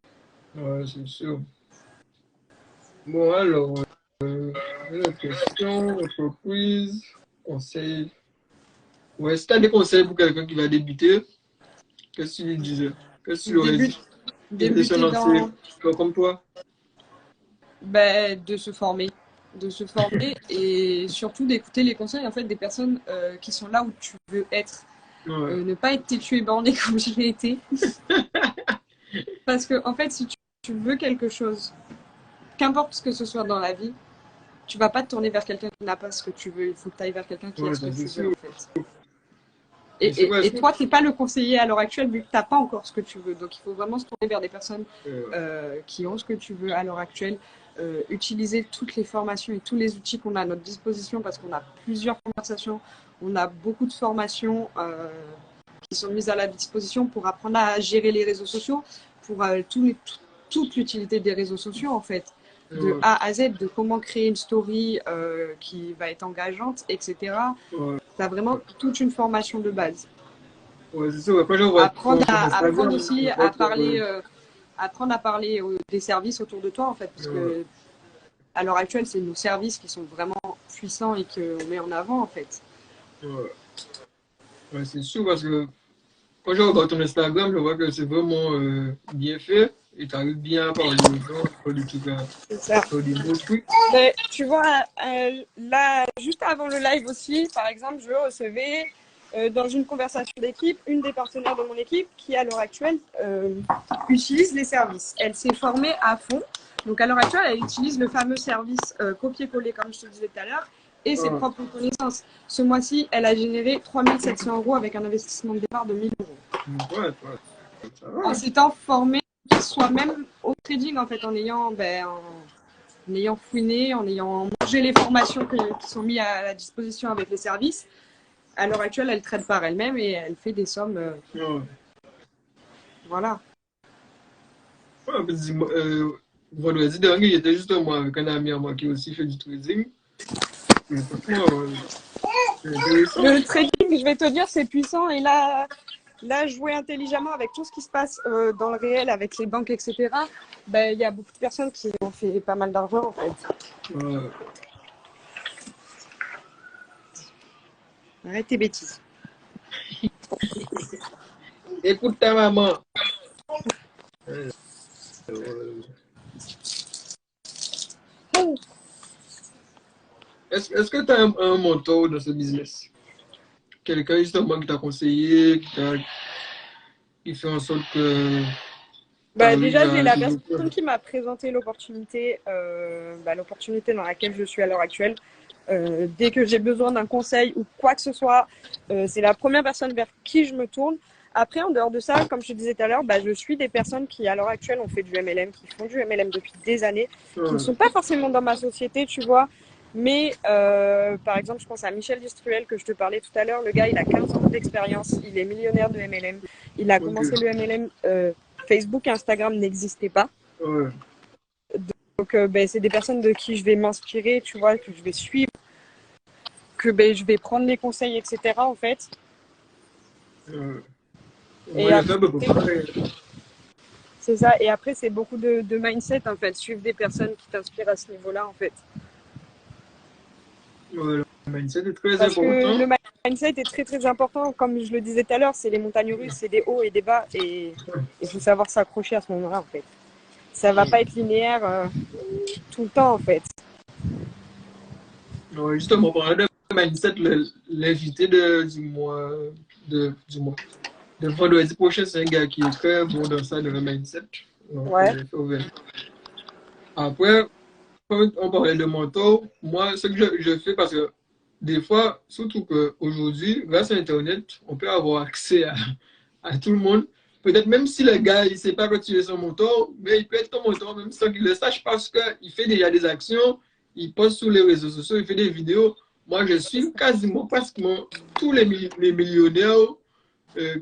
ouais, c'est sûr. Bon, alors, une autre question, entreprise, conseil. Ouais, si tu as des conseils pour quelqu'un qui va débuter, Qu'est-ce que tu lui disais? Qu'est-ce que tu lui aurais dit? Débuter dans... Comme toi? Ben, de se former. De se former et surtout d'écouter les conseils en fait, des personnes qui sont là où tu veux être. Ouais. Ne pas être têtu et borné comme je l'ai été. Parce que, en fait, si tu veux quelque chose, qu'importe ce que ce soit dans la vie, tu vas pas te tourner vers quelqu'un qui n'a pas ce que tu veux. Il faut que tu ailles vers quelqu'un qui a ce que tu veux, en fait. Et toi, tu n'es pas le conseiller à l'heure actuelle vu que tu n'as pas encore ce que tu veux. Donc, il faut vraiment se tourner vers des personnes qui ont ce que tu veux à l'heure actuelle. Utiliser toutes les formations et tous les outils qu'on a à notre disposition parce qu'on a plusieurs conversations, on a beaucoup de formations qui sont mises à la disposition pour apprendre à gérer les réseaux sociaux, pour toute l'utilité des réseaux sociaux en fait, de A à Z, de comment créer une story qui va être engageante, etc. Tu as vraiment toute une formation de base. Ouais, c'est ça. Ouais. Apprendre aussi à parler, apprendre à parler des services autour de toi en fait, parce que à l'heure actuelle, c'est nos services qui sont vraiment puissants et qu'on met en avant en fait. Ouais, c'est sûr parce que quand je regarde ton Instagram, je vois que c'est vraiment bien fait et tu arrives bien à parler aux gens, pour des trucs pour des beaux trucs. Mais, tu vois, là, juste avant le live aussi, par exemple, je recevais dans une conversation d'équipe une des partenaires de mon équipe qui, à l'heure actuelle, utilise les services. Elle s'est formée à fond. Donc, à l'heure actuelle, elle utilise le fameux service copier-coller, comme je te disais tout à l'heure, et ses propres connaissances. Ce mois-ci, elle a généré 3 700 € avec un investissement de départ de 1 000 €. En s'étant formée soi-même au trading, en fait, en ayant fouiné, en ayant mangé les formations qui sont mises à la disposition avec les services. À l'heure actuelle, elle trade par elle-même et elle fait des sommes. Voilà. Vendredi dernier, j'étais justement avec un ami à moi qui aussi fait du trading. Le trading, je vais te dire, c'est puissant. Et là, jouer intelligemment avec tout ce qui se passe dans le réel, avec les banques, etc., ben, y a beaucoup de personnes qui ont fait pas mal d'argent, en fait. Arrête tes bêtises. Écoute ta maman. Est-ce que tu as un mentor dans ce business? Quelqu'un justement qui t'a conseillé, qui fait en sorte que... Déjà, j'ai la personne qui m'a présenté l'opportunité dans laquelle je suis à l'heure actuelle. Dès que j'ai besoin d'un conseil ou quoi que ce soit, c'est la première personne vers qui je me tourne. Après, en dehors de ça, comme je te disais tout à l'heure, je suis des personnes qui, à l'heure actuelle, ont fait du MLM, qui font du MLM depuis des années, qui ne sont pas forcément dans ma société, tu vois. Mais, par exemple, je pense à Michel Dustruel, que je te parlais tout à l'heure. Le gars, il a 15 ans d'expérience, il est millionnaire de MLM. Il a commencé le MLM, Facebook et Instagram n'existaient pas. Donc, c'est des personnes de qui je vais m'inspirer, tu vois, que je vais suivre, que je vais prendre les conseils, etc. en fait. Et après, c'est ça. Et après, c'est beaucoup de mindset, en fait. Suivre des personnes qui t'inspirent à ce niveau-là, en fait. Le mindset est très Parce important. que le mindset est très, très important. Comme je le disais tout à l'heure, c'est les montagnes russes, c'est des hauts et des bas. Et il faut savoir s'accrocher à ce moment-là, en fait. Ça va pas être linéaire tout le temps, en fait. Justement, pour parler de mindset, l'invité de vendredi prochain, c'est un gars qui est très bon dans ça, dans le mindset. Donc, après, quand on parlait de mentor, moi, ce que je fais, parce que des fois, surtout qu'aujourd'hui, grâce à Internet, on peut avoir accès à tout le monde. Peut-être même si le gars, il ne sait pas que tu es son mentor, mais il peut être ton mentor même sans qu'il le sache parce qu'il fait déjà des actions, il poste sur les réseaux sociaux, il fait des vidéos. Moi, je suis pratiquement tous les millionnaires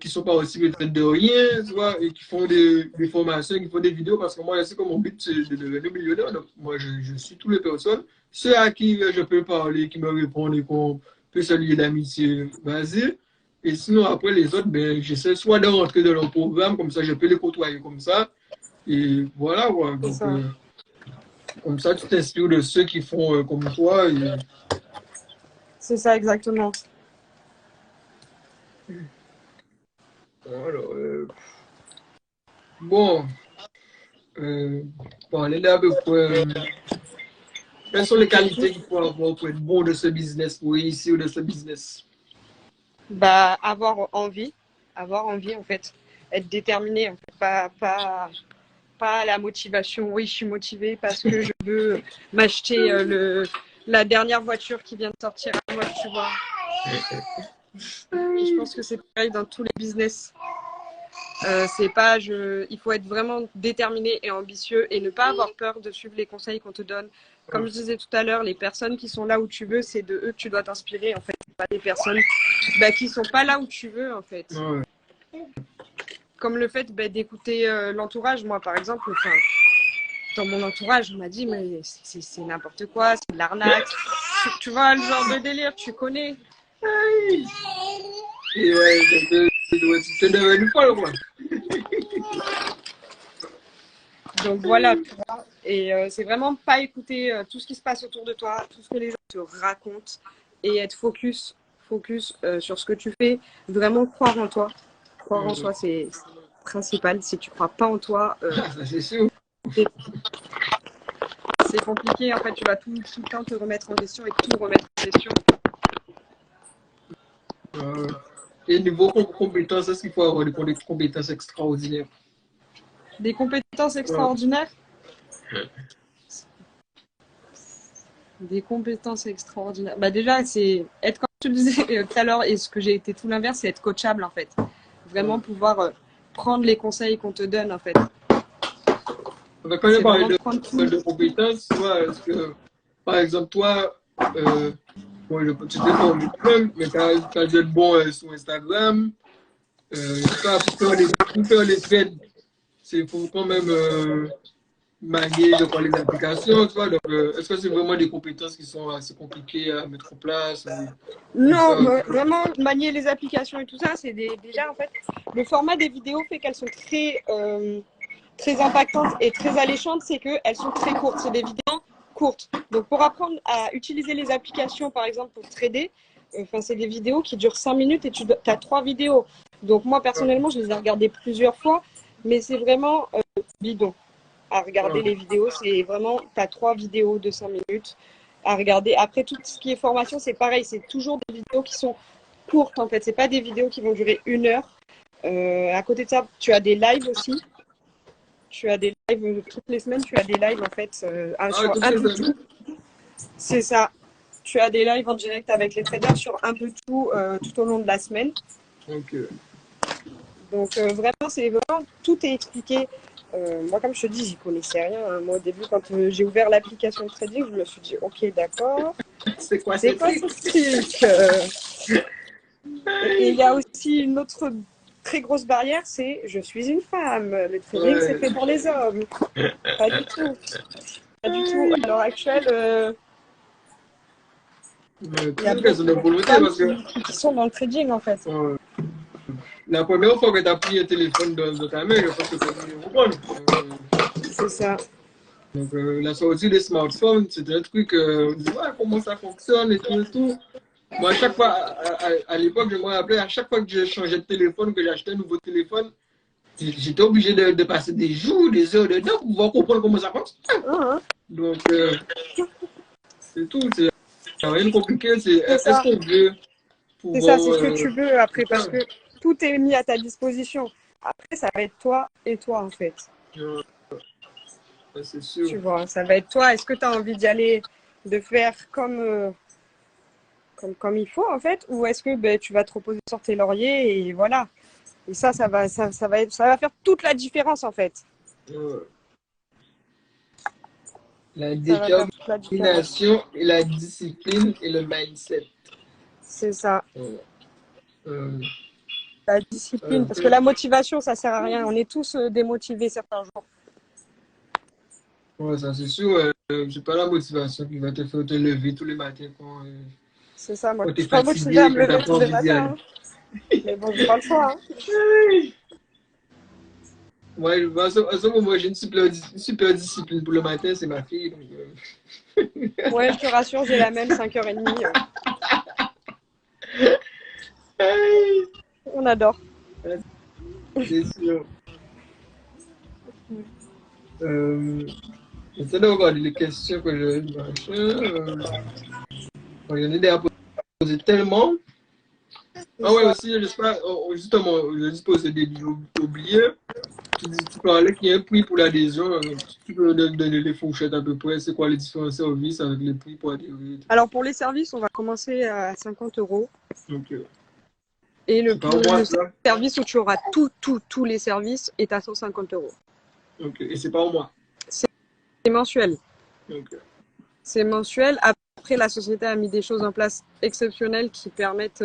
qui ne sont pas aussi peut-être de rien, tu vois, et qui font des formations, qui font des vidéos, parce que moi, je sais que mon but, c'est de devenir millionnaire. Donc, moi, je suis toutes les personnes. Ceux à qui je peux parler, qui me répondent et qu'on peut se lier d'amitié, vas-y. Et sinon, après, les autres, j'essaie soit de rentrer dans leur programme, comme ça, je peux les côtoyer comme ça. Et voilà, quoi. Donc, comme ça, tu t'inspires de ceux qui font comme toi. C'est ça, exactement. Alors, bon, bon, aller à peu près. Quelles sont les qualités qu'il faut avoir pour être bon de ce business, pour réussir de ce business? Bah, avoir envie en fait, être déterminé, en fait. Pas la motivation. Oui, je suis motivée parce que je veux m'acheter la dernière voiture qui vient de sortir à moi, tu vois. Et je pense que c'est pareil dans tous les business. C'est pas, il faut être vraiment déterminé et ambitieux et ne pas avoir peur de suivre les conseils qu'on te donne. Comme je disais tout à l'heure, les personnes qui sont là où tu veux, c'est de eux que tu dois t'inspirer, en fait. Pas des personnes qui sont pas là où tu veux, en fait. Ouais. Comme le fait d'écouter l'entourage. Moi, par exemple, dans mon entourage, on m'a dit, mais c'est n'importe quoi, c'est de l'arnaque. Tu vois, le genre de délire, tu connais. Et ouais, tu devenu folle, quoi. Donc voilà, tu vois. Et c'est vraiment pas écouter tout ce qui se passe autour de toi, tout ce que les gens te racontent et être focus sur ce que tu fais. Vraiment croire en toi. Croire en soi, c'est principal. Si tu crois pas en toi, C'est sûr. c'est compliqué. En fait, tu vas tout le temps te remettre en question et tout remettre en question. Et niveau compétences, est-ce qu'il faut avoir des compétences extraordinaires? Des compétences extraordinaires. Des compétences extraordinaires. Bah déjà, c'est être, comme je te disais tout à l'heure, et ce que j'ai été tout l'inverse, c'est être coachable en fait. Vraiment pouvoir prendre les conseils qu'on te donne en fait. Quand on parle de compétences, tu vois, est-ce que, par exemple, toi, bon, tu t'es formé toi-même, mais tu as dû être bon sur Instagram. Pour faire les trades, il faut quand même manier les applications, tu vois. Donc, est-ce que c'est vraiment des compétences qui sont assez compliquées à mettre en place? Non, vraiment manier les applications et tout ça, c'est déjà en fait, le format des vidéos fait qu'elles sont très impactantes et très alléchantes, c'est qu'elles sont très courtes. C'est des vidéos courtes. Donc, pour apprendre à utiliser les applications, par exemple, pour trader, c'est des vidéos qui durent 5 minutes et tu as 3 vidéos. Donc, moi, personnellement, je les ai regardées plusieurs fois, mais c'est vraiment bidon à regarder les vidéos. C'est vraiment, tu as 3 vidéos de 5 minutes à regarder. Après, tout ce qui est formation, c'est pareil. C'est toujours des vidéos qui sont courtes, en fait. C'est pas des vidéos qui vont durer 1 heure. À côté de ça, tu as des lives aussi. Tu as des lives toutes les semaines, tu as des lives en fait sur un peu tout. C'est ça. Tu as des lives en direct avec les traders sur un peu tout tout au long de la semaine. Okay. Donc vraiment, tout est expliqué. Moi, comme je te dis, j'y connaissais rien. Hein. Moi, au début, quand j'ai ouvert l'application de trading, je me suis dit, ok, d'accord. C'est quoi ce truc Et il y a aussi une autre très grosse barrière, c'est je suis une femme. Le trading, c'est fait pour les hommes. Pas du tout. Pas du tout. À l'heure actuelle, il y a beaucoup de femmes qui sont dans le trading, en fait. La première fois que tu as pris un téléphone dans ta main, je pense que tu as mis au compte. C'est ça. Donc, la sortie des smartphones, c'est un truc, on dit, ouais, comment ça fonctionne et tout et tout. Moi, à chaque fois, à l'époque, je me rappelais, à chaque fois que je changeais de téléphone, que j'achetais un nouveau téléphone, j'étais obligé de passer des jours, des heures dedans pour pouvoir comprendre comment ça fonctionne. Donc, c'est tout. C'est rien de compliqué. C'est est-ce qu'on veut pouvoir... C'est ça, c'est ce que tu veux après, parce que tout est mis à ta disposition. Après, ça va être toi et toi, en fait. C'est sûr. Tu vois, ça va être toi. Est-ce que tu as envie d'y aller, de faire comme il faut, en fait, ou est-ce que tu vas te reposer sur tes lauriers et voilà. Et ça va faire toute la différence, en fait. La détermination et la discipline et le mindset. C'est ça. La discipline, parce que la motivation, ça sert à rien. On est tous démotivés certains jours. Ouais, ça c'est sûr. C'est pas la motivation qui va te faire te lever tous les matins quand c'est ça, moi. je suis pas motivée à me lever tous les matins. Hein. Mais bon, j'ai pas le choix. Hein. Ouais, à ce moment, j'ai une super discipline pour le matin, c'est ma fille. Donc, ouais, je te rassure, j'ai la même 5h30. On adore. C'est sûr. J'essaie de regarder les questions que je j'en ai déjà posé tellement. Ah ouais, aussi, j'espère, justement, je dispose des j'ai oublié. Tu parlais qu'il y a un prix pour l'adhésion. Tu peux donner les fourchettes à peu près. C'est quoi les différents services avec les prix pour adhérer? Alors pour les services, on va commencer à 50 euros. Donc, Et le pas au mois, ça? service où tu auras tous les services est à 150 euros. Ok, et c'est pas au mois? C'est mensuel. Ok. C'est mensuel. Après, la société a mis des choses en place exceptionnelles qui permettent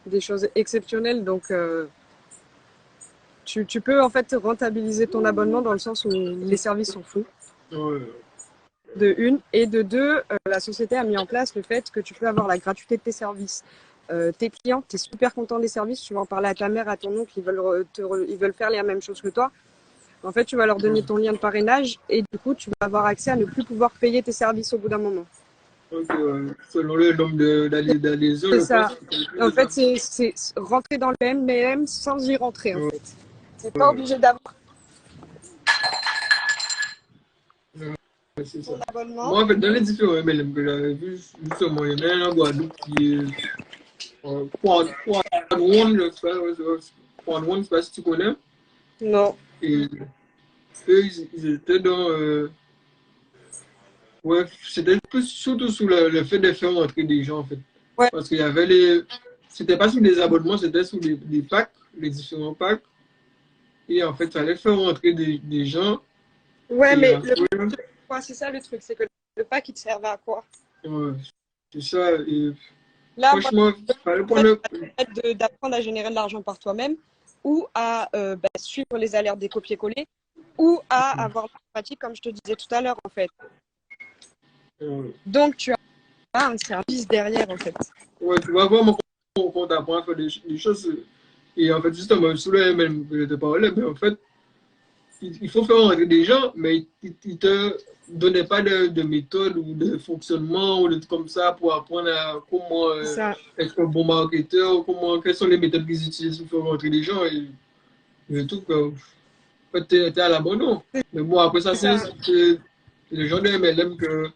des choses exceptionnelles. Donc, tu peux en fait rentabiliser ton abonnement dans le sens où les services sont fous. Ouais. De une. Et de deux, la société a mis en place le fait que tu peux avoir la gratuité de tes services. Tes clients, tu es super content des services, tu vas en parler à ta mère, à ton oncle, ils veulent faire la même chose que toi. En fait, tu vas leur donner ton lien de parrainage et du coup, tu vas avoir accès à ne plus pouvoir payer tes services au bout d'un moment. Ok, selon le nombre d'adhésions, C'est ça. En fait, c'est rentrer dans le MLM sans y rentrer, en fait. C'est pas obligé d'avoir c'est ça. ton abonnement. Moi, en fait, dans les différents MLM que j'avais vu, justement, il y en a un en Guadeloupe qui est Quad One, je sais pas, Quad One, je sais pas si tu connais. Non. Et eux, ils étaient dans. Ouais, c'était plus surtout sous le fait de faire rentrer des gens, en fait. Ouais. Parce qu'il y avait les. C'était pas sous des abonnements, c'était sous des packs, les différents packs. Et en fait, il fallait faire rentrer des gens. Ouais, mais après, c'est ça le truc, c'est que le pack, il te servait à quoi? ouais, c'est ça. Et Là, moi, franchement, il fallait prendre. d'apprendre à générer de l'argent par toi-même ou à suivre les alertes des copier-coller ou à avoir la pratique, comme je te disais tout à l'heure, en fait. Donc, tu as un service derrière, en fait. Ouais, tu vas voir quand tu apprends à faire des choses. Et en fait, justement, sous le même que je te parlais, mais en fait, il faut faire rentrer des gens, mais il ne te donnait pas de méthode ou de fonctionnement ou de trucs comme ça pour apprendre à comment être un bon marketeur, quelles sont les méthodes qu'ils utilisent pour faire rentrer des gens et tout. En fait, tu es à l'abandon. Mais bon, après ça, c'est le genre de MLM que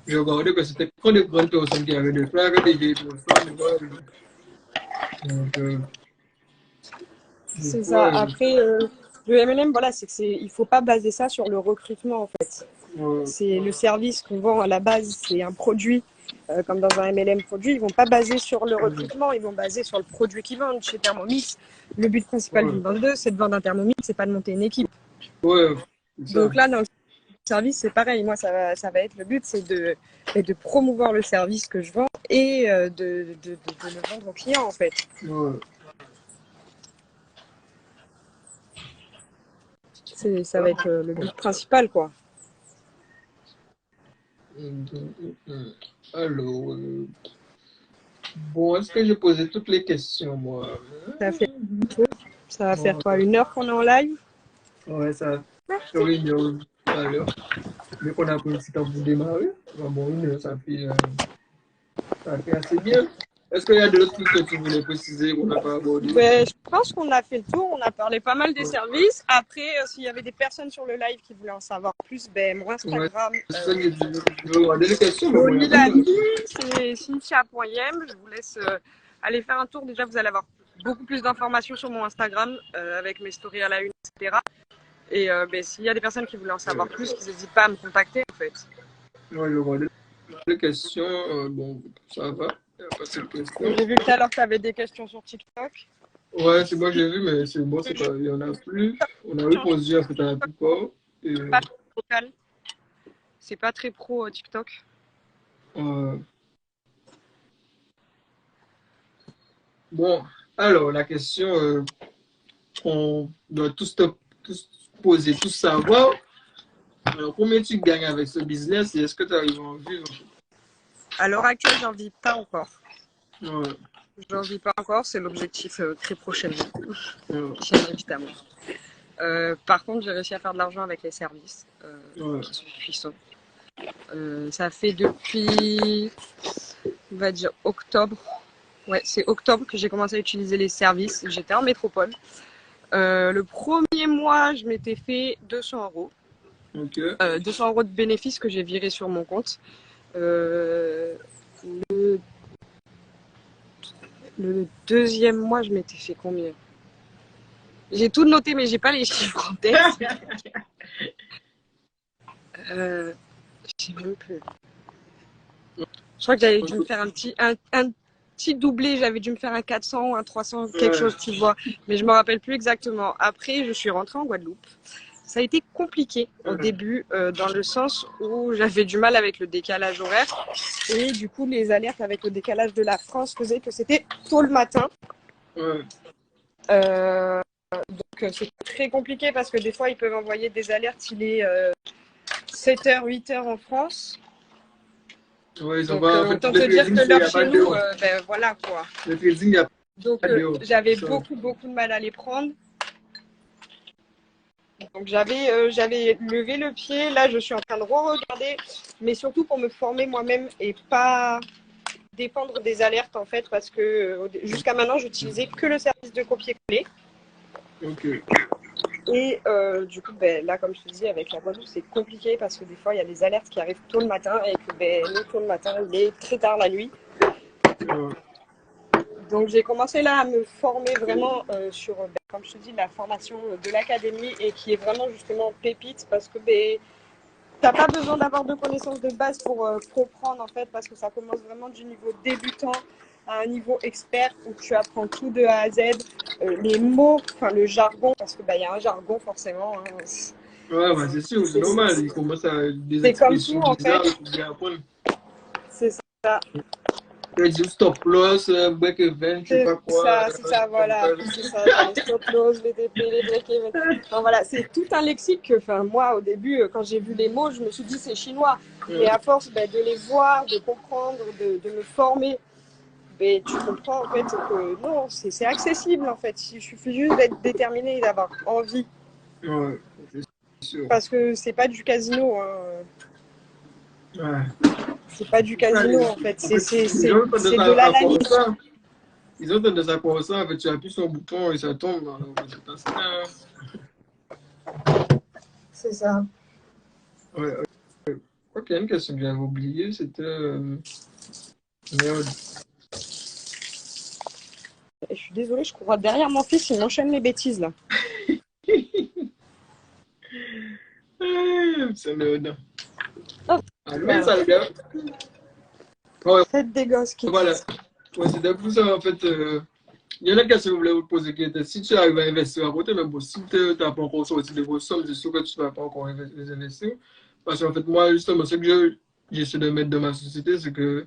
je regardais que c'était quand des grandes personnes qui avaient des frères, des vieilles personnes. Donc, C'est ça. Après, le MLM, voilà, il faut pas baser ça sur le recrutement, en fait. C'est le service qu'on vend à la base, c'est un produit, comme dans un MLM produit. Ils vont pas baser sur le recrutement, ils vont baser sur le produit qu'ils vendent. Chez Thermomix, le but principal d'une vendeuse, c'est de vendre un Thermomix, c'est pas de monter une équipe. Donc là, dans le service, c'est pareil. Moi, ça va être le but, c'est de promouvoir le service que je vends et de le vendre aux clients, en fait. Ça va être le but principal, quoi. Alors, bon, est-ce que j'ai posé toutes les questions, moi? Ça va faire quoi, 1 heure qu'on est en live? Ouais, ça fait 1 heure tout à l'heure. Mais qu'on a pris un petit temps pour démarrer. Bon, 1 heure, ça fait assez bien. Est-ce qu'il y a d'autres trucs que tu voulais préciser qu'on n'a pas abordé? Je pense qu'on a fait le tour. On a parlé pas mal des services. Après, s'il y avait des personnes sur le live qui voulaient en savoir plus, mon Instagram. Je vais regarder les questions. C'est cynthia.yem. Je vous laisse aller faire un tour. Déjà, vous allez avoir beaucoup plus d'informations sur mon Instagram avec mes stories à la une, etc. Et s'il y a des personnes qui voulaient en savoir plus, qu'ils n'hésitent pas à me contacter, en fait. Ouais, je vais regarder les questions. Bon, ça va. J'ai vu tout à l'heure que tu avais des questions sur TikTok. Ouais, c'est moi j'ai vu, mais c'est bon, c'est pas, il y en a plus. On a répondu à la plupart. C'est pas très pro TikTok. Bon, alors la question qu'on doit tous poser, tous savoir, alors, combien tu gagnes avec ce business et est-ce que tu arrives à en vivre? À l'heure actuelle, j'en vis pas encore. Ouais. J'en vis pas encore, c'est l'objectif très prochainement. Évidemment. Par contre, j'ai réussi à faire de l'argent avec les services qui sont puissants. Ça fait depuis, on va dire, octobre. Ouais, c'est octobre que j'ai commencé à utiliser les services. J'étais en métropole. Le premier mois, je m'étais fait 200 euros. Ok. 200 euros de bénéfices que j'ai virés sur mon compte. Le deuxième mois, je m'étais fait combien? J'ai tout noté, mais j'ai pas les chiffres en tête. Je sais même plus. Je crois que j'avais dû me faire un petit doublé. J'avais dû me faire un 400 ou un 300, quelque chose, tu vois. Mais je me rappelle plus exactement. Après, je suis rentrée en Guadeloupe. Ça a été compliqué au début, dans le sens où j'avais du mal avec le décalage horaire. Et du coup, les alertes avec le décalage de la France faisaient que c'était tôt le matin. Donc, c'est très compliqué parce que des fois, ils peuvent envoyer des alertes. Il est 7h, 8h en France. Ouais, ils ont Donc, pas, en fait, autant le te dire trading, que il n'y l'heure a pas chez de nous, dehors. ben voilà quoi. Le trading, il n'y a Donc, pas de dehors. j'avais beaucoup de mal à les prendre. Donc, j'avais levé le pied. Là, je suis en train de re-regarder, mais surtout pour me former moi-même et pas dépendre des alertes en fait, parce que jusqu'à maintenant, j'utilisais que le service de copier-coller. Ok. Et du coup, ben, là, comme je te dis, avec la Guadeloupe, c'est compliqué parce que des fois, il y a des alertes qui arrivent tôt le matin et que ben, nous, tôt le matin, il est très tard la nuit. Donc, j'ai commencé là à me former vraiment sur, ben, comme je te dis, la formation de l'académie et qui est vraiment justement pépite parce que ben, t'as pas besoin d'avoir de connaissances de base pour comprendre en fait, parce que ça commence vraiment du niveau débutant à un niveau expert où tu apprends tout de A à Z, les mots, enfin le jargon, parce que bah, y a un jargon forcément. Hein. Ouais, bah, c'est sûr, c'est normal. Ils commencent à des C'est comme tout expressions en fait. bizarres pour bien apprendre. C'est ça. Tu dis stop loss, break event, je sais pas quoi. C'est ça, voilà. C'est ça, les stop loss, les DP, les break even. Enfin, voilà, c'est tout un lexique que, enfin, moi, au début, quand j'ai vu les mots, je me suis dit c'est chinois. Et à force ben, de les voir, de comprendre, de me former, ben, tu comprends en fait que non, c'est accessible en fait. Il suffit juste d'être déterminé et d'avoir envie. Ouais, c'est sûr. Parce que c'est pas du casino. Hein. Ouais. C'est pas du casino en fait. C'est de l'analyse. Ils ont tendance à croire ça. En fait, tu appuies sur un bouton et ça tombe. C'est ça. Ouais. Ok, une question que j'avais oubliée, c'était. Merde. Et je suis désolée, je cours derrière mon fils, il m'enchaîne les bêtises là. C'est merde. Oh, Allez, ça, le gars. Ouais, faites des gosses qui. voilà. Ouais, c'était plus ça, en fait. Il y en a une question que je voulais vous poser qui était si tu arrives à investir à côté, même bon, si tu n'as pas encore sorti des grosses sommes, c'est sûr que tu ne vas pas encore les investir. Parce qu'en fait, moi, justement, ce que j'essaie de mettre dans ma société, c'est que,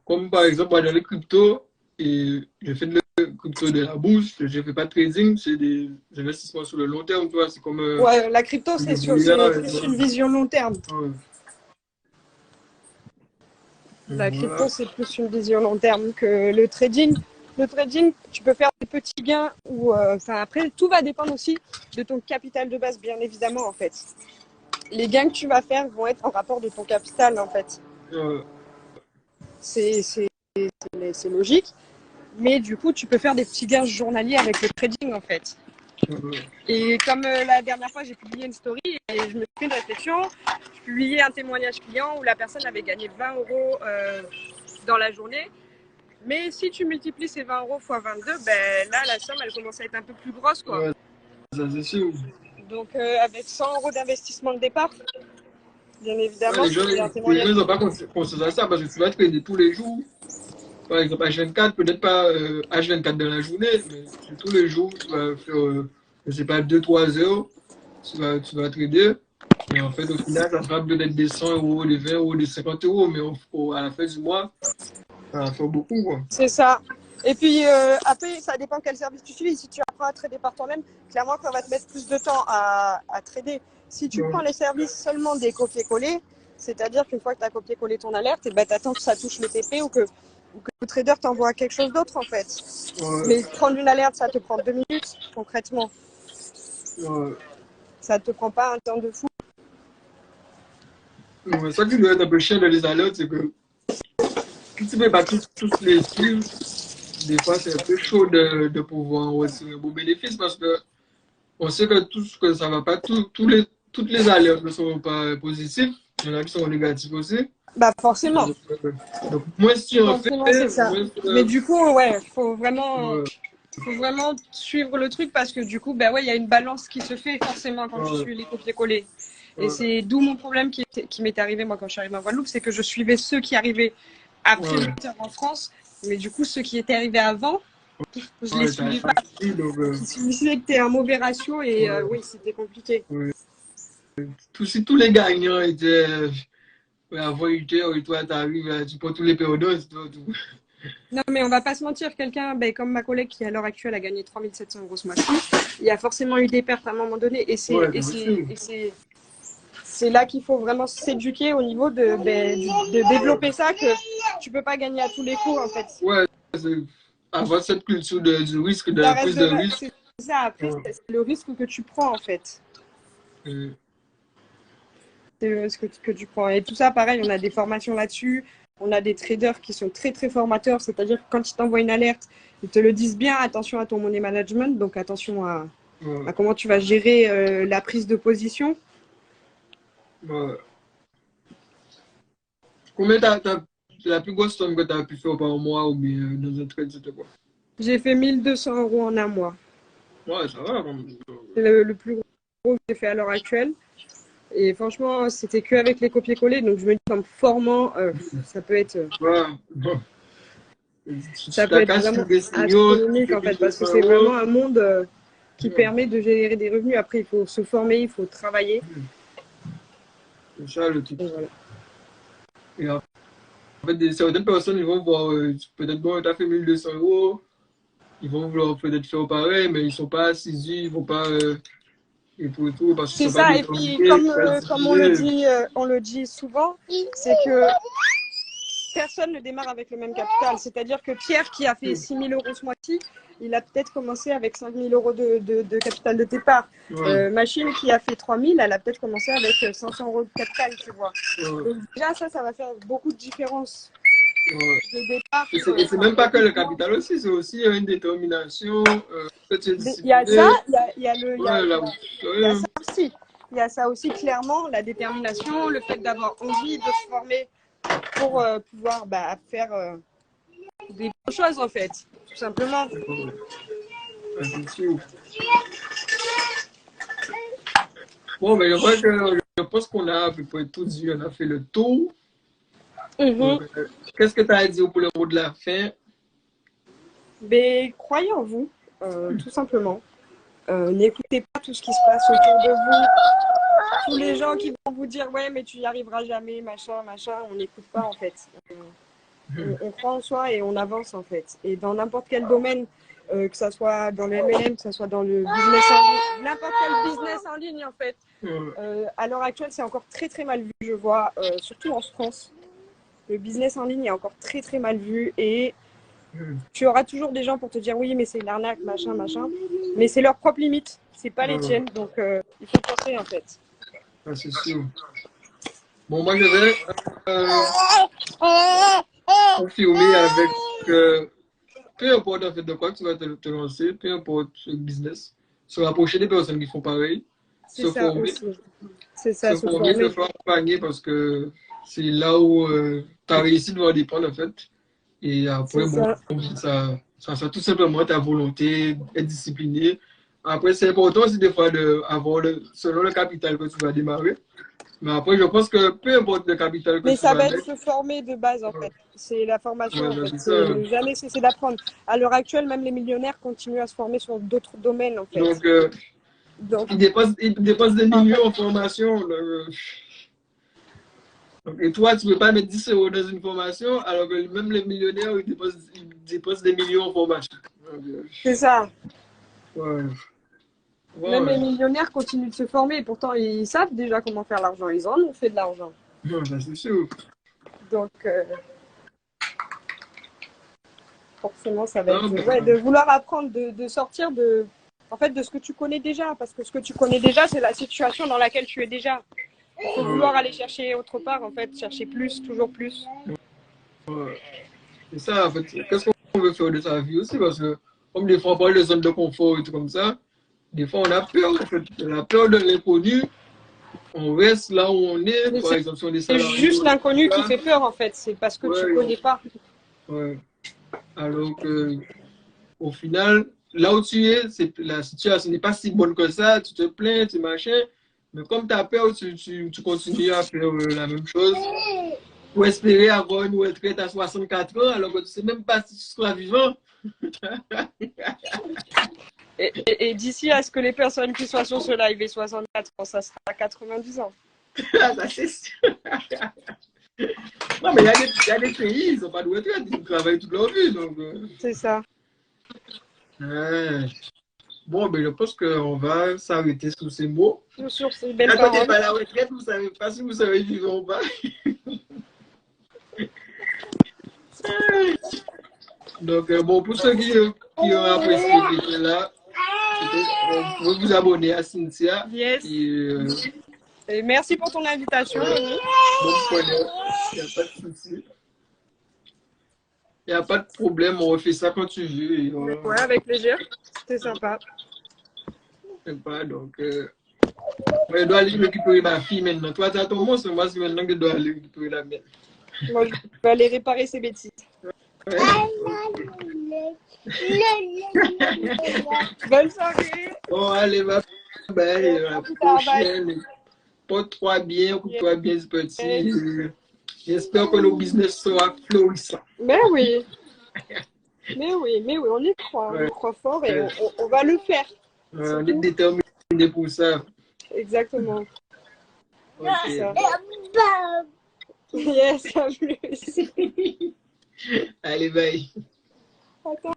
comme par exemple, moi, dans les cryptos, et je fais de la crypto de la bourse, je ne fais pas de trading, c'est des investissements sur le long terme, tu vois, c'est comme. Ouais, la crypto, c'est plus une vision long terme. Ouais. La crypto, c'est plus une vision long terme que le trading. Le trading, tu peux faire des petits gains ou après, tout va dépendre aussi de ton capital de base, bien évidemment, en fait. Les gains que tu vas faire vont être en rapport de ton capital, en fait. C'est logique. Mais du coup, tu peux faire des petits gains journaliers avec le trading, en fait. Et comme la dernière fois, j'ai publié une story et je me suis fait une réflexion. Je publiais un témoignage client où la personne avait gagné 20 euros dans la journée. Mais si tu multiplies ces 20 euros x 22, ben là, la somme, elle commence à être un peu plus grosse, quoi. Ouais, ça c'est sûr. Donc, avec 100 euros d'investissement de départ, bien évidemment, Ouais, les gens n'ont pas conscience à ça parce que tu vas trader tous les jours. Par exemple, H24, peut-être pas H24 dans la journée, mais tous les jours, tu vas faire, je sais pas, 2-3 heures, tu vas trader. Et en fait, au final, ça sera peut-être des 100 euros, des 20 euros, des 50 euros, mais à la fin du mois, ça va faire beaucoup, quoi. C'est ça. Et puis, après, ça dépend quel service tu utilises. Si tu apprends à trader par toi-même, clairement, ça va te mettre plus de temps à trader. Si tu prends les services seulement des copier-coller, c'est-à-dire qu'une fois que tu as copié-collé ton alerte, ben, tu attends que ça touche le TP ou que le trader t'envoie quelque chose d'autre, en fait. Mais prendre une alerte, ça te prend 2 minutes, concrètement. Ça te prend pas un temps de fou. Ça qui doit être un peu chiant dans les alertes, c'est que si tu ne fais pas tous les suivre, des fois, c'est un peu chaud de pouvoir retirer un beau bénéfice parce que on sait que tout ce que ça va pas, toutes les alertes ne sont pas positives, il y en a qui sont négatifs aussi. Bah forcément. Donc moins si on fait, Forcément, c'est ça. moins, Mais du coup, ouais, faut vraiment suivre le truc parce que du coup, bah ouais, il y a une balance qui se fait forcément quand je suis les copier-coller. Et c'est d'où mon problème qui m'est arrivé moi quand je suis arrivée en Guadeloupe, c'est que je suivais ceux qui arrivaient après 8 heures en France, mais du coup ceux qui étaient arrivés avant, je les suivais pas. Je disais que c'était un mauvais ratio et oui, c'était compliqué. Si tous les gagnants étaient avant 8 heures et toi t'arrives, tu prends tous les périodes, Non, mais on va pas se mentir, quelqu'un comme ma collègue qui à l'heure actuelle a gagné 3700 grosses moitiés, il y a forcément eu des pertes à un moment donné et c'est là qu'il faut vraiment s'éduquer au niveau de développer ça, que tu peux pas gagner à tous les coups en fait. Ouais, avoir cette culture du risque, de la prise de risque. C'est ça, après c'est le risque que tu prends en fait. C'est ce que tu prends. Et tout ça, pareil, on a des formations là-dessus. On a des traders qui sont très, très formateurs. C'est-à-dire que quand ils t'envoient une alerte, ils te le disent bien, attention à ton money management. Donc, attention à comment tu vas gérer la prise de position. Combien la plus grosse somme que tu as pu faire par mois ou bien dans un trade, c'était quoi? J'ai fait 1200 euros en un mois. Ouais, ça va. C'est le plus gros que j'ai fait à l'heure actuelle. Et franchement, c'était qu'avec les copier-coller. Donc, je me dis, comme formant, ça peut être... ça peut être vraiment astronomique, en fait, parce que c'est vraiment un monde qui permet de générer des revenus. Après, il faut se former, il faut travailler. C'est ça le truc. Voilà. Et en fait, certaines personnes, ils vont voir, peut-être, bon, tu as fait 1200 euros, ils vont vouloir peut-être faire pareil, mais ils ne sont pas assidus, ils ne vont pas... et pour tout, parce que c'est ça, et puis comme on le dit souvent, c'est que personne ne démarre avec le même capital. C'est-à-dire que Pierre, qui a fait 6 000 euros ce mois-ci, il a peut-être commencé avec 5 000 euros de capital de départ. Machine, qui a fait 3 000, elle a peut-être commencé avec 500 euros de capital, tu vois. Donc déjà, ça va faire beaucoup de différence de départ. Et c'est même pas que le capital aussi, c'est aussi une détermination. Il y a ça, il y a ça aussi. Il y a ça aussi, clairement, la détermination, le fait d'avoir envie de se former pour pouvoir faire des bonnes choses, en fait, tout simplement. Bon, mais je pense qu'on a à peu près tout dit, on a fait le tour. Qu'est-ce que tu as à dire pour le mot de la fin? Mais croyez en vous, tout simplement. N'écoutez pas tout ce qui se passe autour de vous. Tous les gens qui vont vous dire ouais, mais tu n'y arriveras jamais, machin, on n'écoute pas en fait. On croit en soi et on avance en fait. Et dans n'importe quel domaine, que ce soit dans le MLM, que ce soit dans le business en ligne, n'importe quel business en ligne en fait. À l'heure actuelle, c'est encore très très mal vu, je vois, surtout en France. Le business en ligne est encore très très mal vu et tu auras toujours des gens pour te dire oui, mais c'est une arnaque, machin. Mais c'est leurs propres limites, c'est pas les tiennes, donc il faut penser en fait. Ah, c'est sûr. Bon, moi je vais confirmer avec peu importe en fait de quoi tu vas te lancer, peu importe le business, se rapprocher des personnes qui font pareil, se former. C'est ça, se former, se faire accompagner parce que c'est là où tu as réussi de voir dépendre en fait. Et après, bon, ça tout simplement ta volonté, être discipliné. Après, c'est important aussi des fois d'avoir selon le capital que tu vas démarrer. Mais après, je pense que peu importe le capital que mais tu vas ça va mettre, être se former de base en fait. C'est la formation en fait. C'est jamais cesser d'apprendre. À l'heure actuelle, même les millionnaires continuent à se former sur d'autres domaines en fait. Donc ils dépensent des millions en formation. Et toi, tu ne peux pas mettre 10 euros dans une formation, alors que même les millionnaires, ils dépensent des millions en formation. C'est ça. Même les millionnaires continuent de se former, et pourtant ils savent déjà comment faire l'argent. Ils en ont fait de l'argent. C'est sûr. Donc, forcément, ça va être de vouloir apprendre, de sortir en fait, de ce que tu connais déjà. Parce que ce que tu connais déjà, c'est la situation dans laquelle tu es déjà. Il faut vouloir aller chercher autre part, en fait, chercher plus, toujours plus. C'est ça, en fait. Qu'est-ce qu'on veut faire de sa vie aussi, parce que comme des fois on parle de zone de confort et tout comme ça, des fois on a peur, en fait. On a peur de l'inconnu. On reste là où on est, Mais par exemple, si on est c'est salarié. juste l'inconnu qui fait peur en fait, c'est parce que tu connais pas. Ouais. Alors que au final, là où tu es, la situation n'est pas si bonne que ça, tu te plains, tu machin, mais comme tu as peur, tu continues à faire la même chose pour espérer avoir une retraite à 64 ans, alors que tu ne sais même pas si tu seras vivant. Et d'ici à ce que les personnes qui soient sur ce live aient 64 ans, ça sera 90 ans. Ça, c'est sûr. Non, mais il y a des pays, ils n'ont pas de retraite, ils travaillent toute leur vie. Donc, c'est ça. Bon, ben, je pense qu'on va s'arrêter sur ces mots. Sur ces belles Quand on paroles. n'est pas à la retraite, vous ne savez pas si vous serez vivant ou pas. Donc, bon, pour ceux qui ont apprécié qui étaient là, vous pouvez vous abonner à Cynthia. Yes. Et merci pour ton invitation. Bonne soirée. Il n'y a pas de souci. Il n'y a pas de problème, on refait ça quand tu veux. Et ouais, avec plaisir. C'était sympa. Sympa, donc... je dois aller récupérer ma fille maintenant. Toi, tu as ton monstre, moi, c'est maintenant que je dois aller récupérer la mienne. Moi, je vais aller réparer ses bêtises. Ouais. Bonne soirée. Bon, allez, bye. À la prochaine. Porte-toi bien, occupe-toi bien ce petit. J'espère que le business sera florissant. Mais oui. Mais oui, on y croit. On y croit fort et on va le faire. On est déterminé pour ça. Exactement. Okay. Ça. Yes, à plus. Allez, bye. Attends.